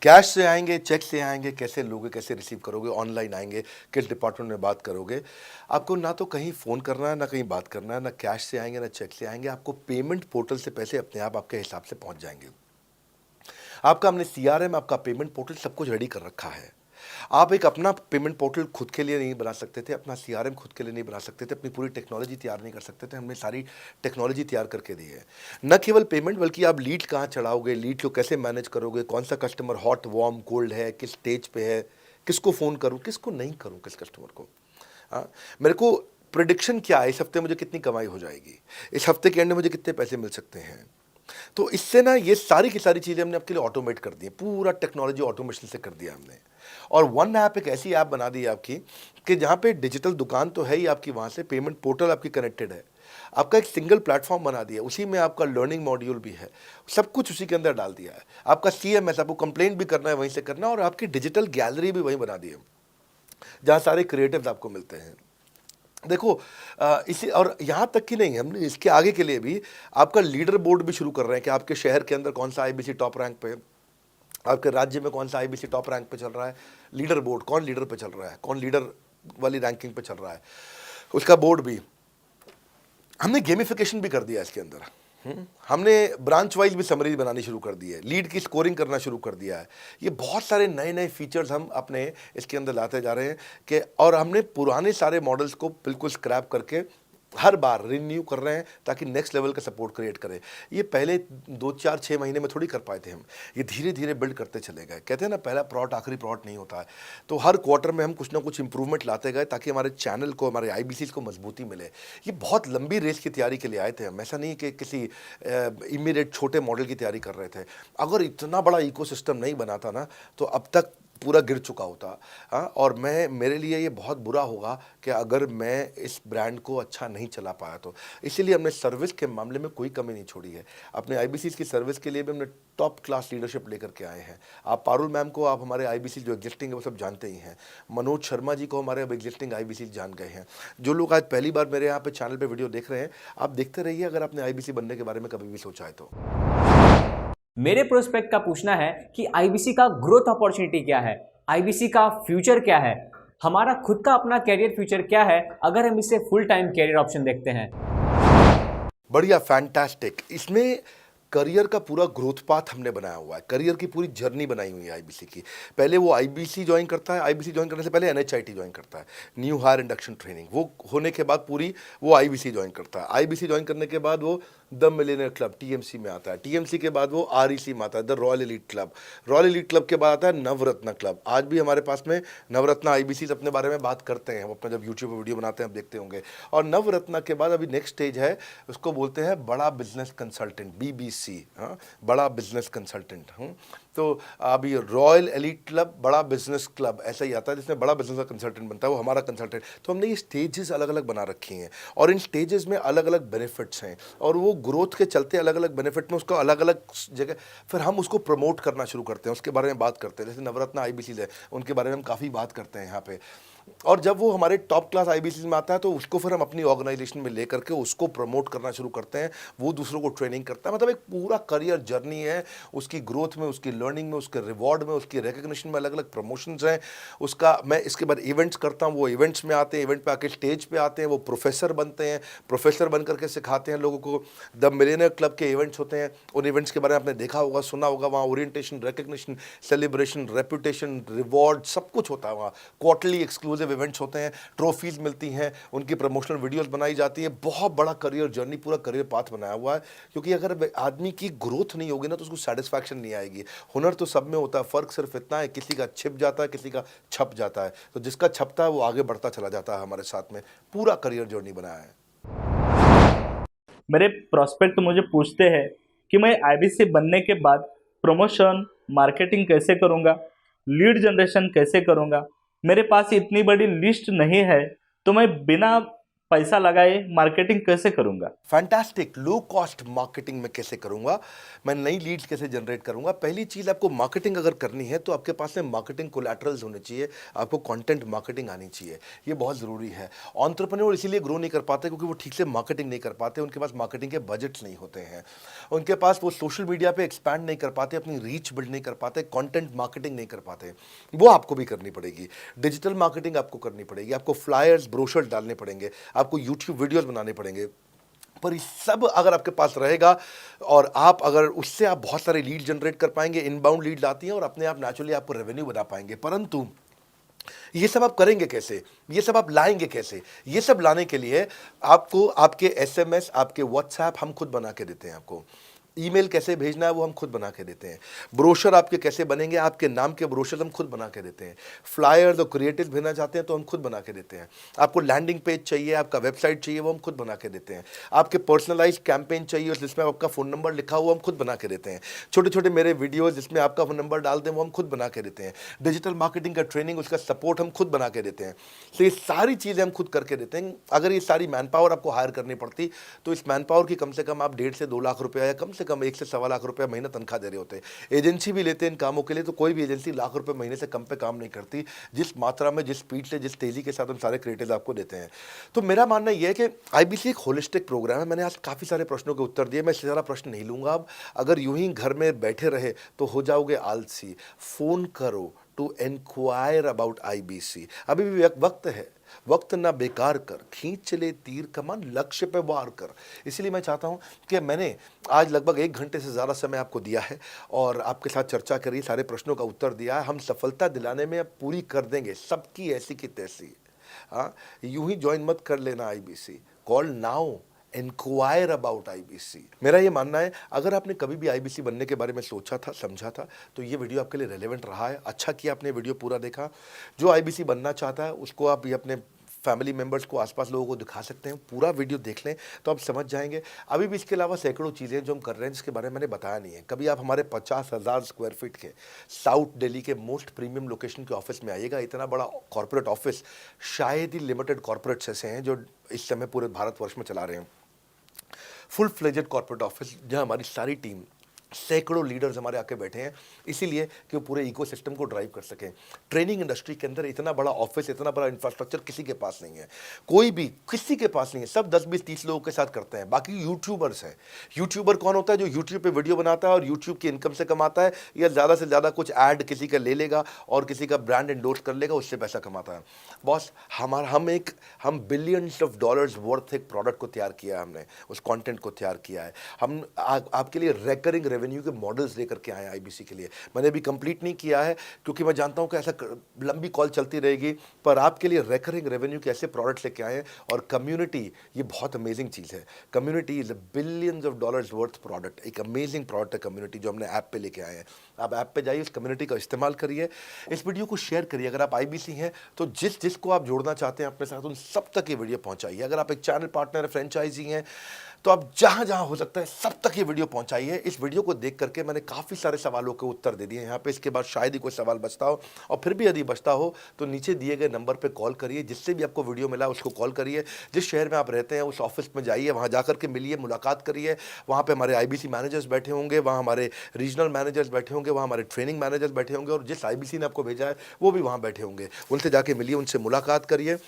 कैश से आएंगे, चेक से आएंगे, कैसे लोगे, कैसे रिसीव करोगे, ऑनलाइन आएंगे, किस डिपार्टमेंट में बात करोगे। आपको ना तो कहीं फ़ोन करना है, ना कहीं बात करना है, ना कैश से आएंगे, ना चेक से आएंगे। आपको पेमेंट पोर्टल से पैसे अपने आप आपके हिसाब से पहुंच जाएंगे। आपका हमने CRM, आपका पेमेंट पोर्टल सब कुछ रेडी कर रखा है। आप एक अपना पेमेंट पोर्टल खुद के लिए नहीं बना सकते थे, अपना CRM खुद के लिए नहीं बना सकते थे, अपनी पूरी टेक्नोलॉजी तैयार नहीं कर सकते थे। हमने सारी टेक्नोलॉजी तैयार करके दी है। न केवल पेमेंट, बल्कि आप लीड कहाँ चढ़ाओगे, लीड को कैसे मैनेज करोगे, कौन सा कस्टमर हॉट, वार्म, कोल्ड है, किस स्टेज पे है, किसको फ़ोन करूँ, किसको नहीं करूँ, किस कस्टमर को। मेरे को प्रिडिक्शन क्या है, इस हफ्ते मुझे कितनी कमाई हो जाएगी, इस हफ्ते के एंड में मुझे कितने पैसे मिल सकते हैं। तो इससे ना ये सारी की सारी चीज़ें हमने आपके लिए ऑटोमेट कर दी है, पूरा टेक्नोलॉजी ऑटोमेशन से कर दिया हमने। और वन ऐप एक ऐसी ऐप बना दी है आपकी कि जहाँ पे डिजिटल दुकान तो है ही आपकी, वहाँ से पेमेंट पोर्टल आपकी कनेक्टेड है, आपका एक सिंगल प्लेटफॉर्म बना दिया, उसी में आपका लर्निंग मॉड्यूल भी है, सब कुछ उसी के अंदर डाल दिया है। आपका CMS, आपको कंप्लेंट भी करना है वहीं से करना, और आपकी डिजिटल गैलरी भी वहीं बना दी है, जहाँ सारे क्रिएटिव्स आपको मिलते हैं। देखो इसी, और यहाँ तक कि नहीं, हमने इसके आगे के लिए भी आपका लीडर बोर्ड भी शुरू कर रहे हैं कि आपके शहर के अंदर कौन सा IBC टॉप रैंक पे, आपके राज्य में कौन सा IBC टॉप रैंक पे चल रहा है, लीडर बोर्ड कौन लीडर पे चल रहा है, कौन लीडर वाली रैंकिंग पे चल रहा है, उसका बोर्ड भी हमने गेमिफिकेशन भी कर दिया इसके अंदर। हमने ब्रांच वाइज भी समरीज बनानी शुरू कर दी है, लीड की स्कोरिंग करना शुरू कर दिया है। ये बहुत सारे नए नए फीचर्स हम अपने इसके अंदर लाते जा रहे हैं कि, और हमने पुराने सारे मॉडल्स को बिल्कुल स्क्रैप करके हर बार रिन्यू कर रहे हैं ताकि नेक्स्ट लेवल का सपोर्ट क्रिएट करें। ये पहले 2-4-6 महीने में थोड़ी कर पाए थे हम, ये धीरे धीरे बिल्ड करते चले गए। कहते हैं ना, पहला प्लॉट आखिरी प्लॉट नहीं होता है। तो हर क्वार्टर में हम कुछ ना कुछ इंप्रूवमेंट लाते गए ताकि हमारे चैनल को, हमारे IBCs को मजबूती मिले। ये बहुत लंबी रेस की तैयारी के लिए आए थे हम, ऐसा नहीं कि किसी इमीडिएट छोटे मॉडल की तैयारी कर रहे थे। अगर इतना बड़ा इकोसिस्टम नहीं बनाता ना तो अब तक पूरा गिर चुका होता। और मेरे लिए ये बहुत बुरा होगा कि अगर मैं इस ब्रांड को अच्छा नहीं चला पाया तो। इसीलिए हमने सर्विस के मामले में कोई कमी नहीं छोड़ी है। अपने IBCs की सर्विस के लिए भी हमने टॉप क्लास लीडरशिप लेकर के आए हैं। आप पारुल मैम को, आप हमारे IBC जो एग्जिस्टिंग है वो सब जानते ही हैं। मनोज शर्मा जी को हमारे अब एग्जिस्टिंग IBC जान गए हैं। जो लोग आज पहली बार मेरे यहाँ पे चैनल पे वीडियो देख रहे हैं, आप देखते रहिए अगर आपने IBC बनने के बारे में कभी भी सोचा है तो। मेरे प्रोस्पेक्ट का पूछना है कि IBC का ग्रोथ अपॉर्चुनिटी क्या है, IBC का फ्यूचर क्या है, हमारा खुद का अपना कैरियर फ्यूचर क्या है अगर हम इसे फुल टाइम कैरियर ऑप्शन देखते हैं। बढ़िया, फैंटास्टिक। इसमें करियर का पूरा ग्रोथ पाथ हमने बनाया हुआ है, करियर की पूरी जर्नी बनाई हुई है IBC की। पहले वो IBC ज्वाइन करता है, IBC ज्वाइन करने से पहले NHIT ज्वाइन करता है, न्यू हायर इंडक्शन ट्रेनिंग। वो होने के बाद पूरी वो IBC ज्वाइन करता है। IBC ज्वाइन करने के बाद वो द मिलेनियर क्लब TMC में आता है। TMC के बाद वो REC में आता है, the royal elite club. Royal elite club के बाद आता है नवरत्न क्लब। आज भी हमारे पास में नवरत्न IBCs अपने बारे में बात करते हैं, हम अपना जब यूट्यूब पर वीडियो बनाते हैं आप देखते होंगे। और नवरत्न के बाद अभी नेक्स्ट स्टेज है, उसको बोलते हैं बड़ा बिजनेस कंसल्टेंट, BBC। हाँ, बड़ा बिजनेस कंसल्टेंट। तो अभी रॉयल एलीट क्लब, बड़ा बिजनेस क्लब, ऐसा ही आता है जिसमें बड़ा बिजनेस का कंसल्टेंट बनता है, वो हमारा कंसल्टेंट। तो हमने ये स्टेजेस अलग अलग बना रखी हैं और इन स्टेजेस में अलग अलग बेनिफिट्स हैं और वो ग्रोथ के चलते अलग अलग बेनिफिट में उसको अलग अलग जगह फिर हम उसको प्रमोट करना शुरू करते हैं, उसके बारे में बात करते हैं। जैसे नवरत्न IBCs है, उनके बारे में हम काफ़ी बात करते हैं यहाँ पे। और जब वो हमारे टॉप क्लास IBCs में आता है तो उसको फिर हम अपनी ऑर्गेनाइजेशन में लेकर के उसको प्रमोट करना शुरू करते हैं, वो दूसरों को ट्रेनिंग करता है। मतलब एक पूरा करियर जर्नी है, उसकी ग्रोथ में, उसकी लर्निंग में, उसके रिवॉर्ड में, उसकी रिकग्निशन में अलग अलग प्रमोशंस हैं उसका। मैं इसके बाद इवेंट्स करता हूँ, वो इवेंट्स में आते हैं, इवेंट पे आके स्टेज पे आते हैं, वो प्रोफेसर बनते हैं, प्रोफेसर बन करके सिखाते हैं लोगों को। द मिलेनियर क्लब के इवेंट्स होते हैं, उन इवेंट्स के बारे में आपने देखा होगा, सुना होगा। वहाँ orientation, recognition, celebration, reputation, reward सब कुछ होता है वहाँ। क्वार्टरली एक्सक्लूसिव इवेंट्स होते हैं, ट्रॉफीज मिलती हैं, उनकी प्रमोशनल वीडियोस बनाई जाती है। बहुत बड़ा करियर जर्नी, पूरा करियर पाथ बनाया हुआ है। क्योंकि अगर आदमी की ग्रोथ नहीं होगी ना तो उसको सेटिस्फैक्शन नहीं आएगी। हुनर तो सब में होता है, फर्क सिर्फ इतना है, किसी का छिप जाता है, किसी का छप जाता है। तो जिसका छपता है वो आगे बढ़ता चला जाता है। हमारे साथ में पूरा करियर जर्नी बनाया है। मेरे प्रोस्पेक्ट मुझे पूछते हैं कि मैं IBC बनने के बाद प्रमोशन, मार्केटिंग कैसे करूंगा, लीड जनरेशन कैसे करूंगा। मेरे पास इतनी बड़ी लिस्ट नहीं है, तो मैं बिना पैसा लगाए मार्केटिंग कैसे करूंगा? फैंटास्टिक। लो कॉस्ट मार्केटिंग में कैसे करूंगा, मैं नई लीड्स कैसे जनरेट करूंगा। पहली चीज, आपको मार्केटिंग अगर करनी है तो आपके पास में मार्केटिंग कोलैटरल्स होने चाहिए, आपको कंटेंट मार्केटिंग आनी चाहिए, ये बहुत ज़रूरी है। एंटरप्रेन्योर इसीलिए ग्रो नहीं कर पाते क्योंकि वो ठीक से मार्केटिंग नहीं कर पाते, उनके पास मार्केटिंग के बजट्स नहीं होते हैं, उनके पास वो सोशल मीडिया पे एक्सपैंड नहीं कर पाते, अपनी रीच बिल्ड नहीं कर पाते, कंटेंट मार्केटिंग नहीं कर पाते। वो आपको भी करनी पड़ेगी। डिजिटल मार्केटिंग आपको करनी पड़ेगी, आपको फ्लायर्स ब्रोशर्स डालने पड़ेंगे, आपको यूट्यूब वीडियोस बनाने पड़ेंगे। पर ये सब अगर आपके पास रहेगा और आप अगर उससे आप बहुत सारे लीड जनरेट कर पाएंगे, इनबाउंड लीड्स आती हैं और अपने आप नेचुरली आपको रेवेन्यू बना पाएंगे। परंतु ये सब आप करेंगे कैसे, ये सब आप लाएंगे कैसे? ये सब लाने के लिए आपको आपके एसएमएस, आपके व्हाट्सएप हम खुद बना के देते हैं। आपको ईमेल कैसे भेजना है वो हम खुद बना के देते हैं। ब्रोशर आपके कैसे बनेंगे, आपके नाम के ब्रोशर हम खुद बना के देते हैं। फ्लायर्स और क्रिएटिव भेजना चाहते हैं तो हम खुद बना के देते हैं। आपको लैंडिंग पेज चाहिए, आपका वेबसाइट चाहिए, वो हम खुद बना के देते हैं। आपके पर्सनलाइज्ड कैंपेन चाहिए और जिसमें आपका फ़ोन नंबर लिखा हुआ हम खुद बना के देते हैं। छोटे छोटे मेरे वीडियोज़ जिसमें आपका फ़ोन नंबर डाल दें वो हम खुद बना के देते हैं। डिजिटल मार्केटिंग का ट्रेनिंग, उसका सपोर्ट हम खुद बना के देते हैं। तो ये सारी चीज़ें हम खुद करके देते हैं। अगर ये सारी मैन पावर आपको हायर करनी पड़ती तो इस मैन पावर की कम से कम आप 1.5 से 2 लाख रुपया या कम से कम 1 से 1.25 लाख रुपया महीना तनख्वाह दे रहे होते हैं। एजेंसी भी लेते हैं इन कामों के लिए, तो कोई भी एजेंसी लाख रुपए महीने से कम पे काम नहीं करती, जिस मात्रा में, जिस स्पीड से, जिस तेजी के साथ हम सारे क्रिएटिव आपको देते हैं। तो मेरा मानना यह है कि आईबीसी एक होलिस्टिक प्रोग्राम है। मैंने आज काफ़ी सारे प्रश्नों के उत्तर दिए, मैं इससे ज़्यादा प्रश्न नहीं लूँगा अब। अगर यूं ही घर में बैठे रहे तो हो जाओगे आलसी। फ़ोन करो टू इंक्वायर अबाउट आईबीसी। अभी भी वक्त है, वक्त ना बेकार कर, खींच चले तीर कमान, लक्ष्य पे वार कर। इसीलिए मैं चाहता हूं कि मैंने आज लगभग 1 घंटे से ज़्यादा समय आपको दिया है और आपके साथ चर्चा करी, सारे प्रश्नों का उत्तर दिया है। हम सफलता दिलाने में अब पूरी कर देंगे सबकी ऐसी की तैसी। हाँ, यूं ही ज्वाइन मत कर लेना IBC, call now, inquire about IBC. मेरा ये मानना है, अगर आपने कभी भी आईबीसी बनने के बारे में सोचा था, समझा था, तो ये वीडियो आपके लिए रेलेवेंट रहा है। अच्छा किया आपने वीडियो पूरा देखा। जो आईबीसी बनना चाहता है उसको आप ये अपने फैमिली मेंबर्स को, आसपास लोगों को दिखा सकते हैं। पूरा वीडियो देख लें तो आप समझ जाएंगे। अभी भी इसके अलावा सैकड़ों चीज़ें जो हम कर रहे हैं जिसके बारे में मैंने बताया नहीं है। कभी आप हमारे 50,000 स्क्वायर फीट के साउथ दिल्ली के मोस्ट प्रीमियम लोकेशन के ऑफिस में आइएगा। इतना बड़ा कॉर्पोरेट ऑफिस शायद ही लिमिटेड कॉर्पोरेट्स ऐसे हैं जो इस समय पूरे भारतवर्ष में चला रहे हैं। फुल फ्लेजेड कॉर्पोरेट ऑफिस जहां हमारी सारी टीम, सैकड़ों लीडर्स हमारे आके बैठे हैं, इसीलिए कि वो पूरे इकोसिस्टम को ड्राइव कर सकें। ट्रेनिंग इंडस्ट्री के अंदर इतना बड़ा ऑफिस, इतना बड़ा इंफ्रास्ट्रक्चर किसी के पास नहीं है, कोई भी किसी के पास नहीं है। सब 10, 20, 30 लोगों के साथ करते हैं। बाकी यूट्यूबर्स हैं। यूट्यूबर कौन होता है? जो यूट्यूब पे वीडियो बनाता है और यूट्यूब की इनकम से कमाता है, या ज़्यादा से ज़्यादा कुछ ऐड किसी का ले लेगा और किसी का ब्रांड एंडोर्स कर लेगा, उससे पैसा कमाता है। बॉस, हम बिलियंस ऑफ डॉलर्स वर्थ एक प्रोडक्ट को तैयार किया है, हमने उस कंटेंट को तैयार किया है। हम आपके लिए रेकरिंग रेवेन्यू के मॉडल्स लेकर के आए हैं आईबीसी के लिए। मैंने अभी कंप्लीट नहीं किया है क्योंकि मैं जानता हूं कि ऐसा लंबी कॉल चलती रहेगी, पर आपके लिए रेकरिंग रेवेन्यू के ऐसे प्रोडक्ट्स लेके आए हैं। और कम्युनिटी, ये बहुत अमेजिंग चीज़ है। Community is a billions of dollars worth product. एक अमेजिंग प्रोडक्ट है कम्युनिटी, जो हमने ऐप पे लेके आए हैं। आप ऐप पे जाइए, इस कम्युनिटी का इस्तेमाल करिए, इस वीडियो को शेयर करिए। अगर आप आईबीसी हैं तो जिसको आप जोड़ना चाहते हैं अपने साथ, उन सब तक ये वीडियो पहुंचाइए। अगर आप एक चैनल पार्टनर, फ्रेंचाइजी हैं, तो आप जहां जहां हो सकता है सब तक ये वीडियो पहुंचाइए। इस वीडियो को देख करके मैंने काफ़ी सारे सवालों के उत्तर दे दिए यहाँ पे। इसके बाद शायद ही कोई सवाल बचता हो, और फिर भी यदि बचता हो तो नीचे दिए गए नंबर पे कॉल करिए। जिससे भी आपको वीडियो मिला उसको कॉल करिए। जिस शहर में आप रहते हैं उस ऑफिस में जाइए, वहाँ जाकर के मिलिए, मुलाकात करिए। वहाँ पे हमारे आईबीसी मैनेजर्स बैठे होंगे, वहाँ हमारे रीजनल मैनेजर्स बैठे होंगे, वहाँ हमारे ट्रेनिंग मैनेजर्स बैठे होंगे, और जिस आईबीसी ने आपको भेजा है वो भी वहाँ बैठे होंगे। उनसे जाके मिलिए, उनसे मुलाकात करिए।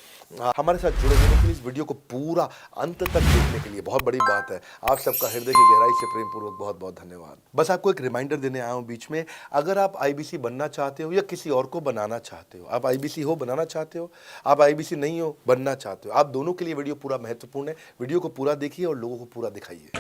हमारे साथ जुड़े रहने के लिए, इस वीडियो को पूरा अंत तक देखने के लिए बहुत बड़ी बात है। आप सबका हृदय की गहराई से प्रेम पूर्वक बहुत बहुत धन्यवाद। बस आपको एक रिमाइंडर देने आया हूँ बीच में, अगर आप आईबीसी बनना चाहते हो या किसी और को बनाना चाहते हो, आप आईबीसी हो, बनाना चाहते हो, आप आईबीसी नहीं हो, बनना चाहते हो, आप दोनों के लिए वीडियो पूरा महत्वपूर्ण है। वीडियो को पूरा देखिए और लोगों को पूरा दिखाइए।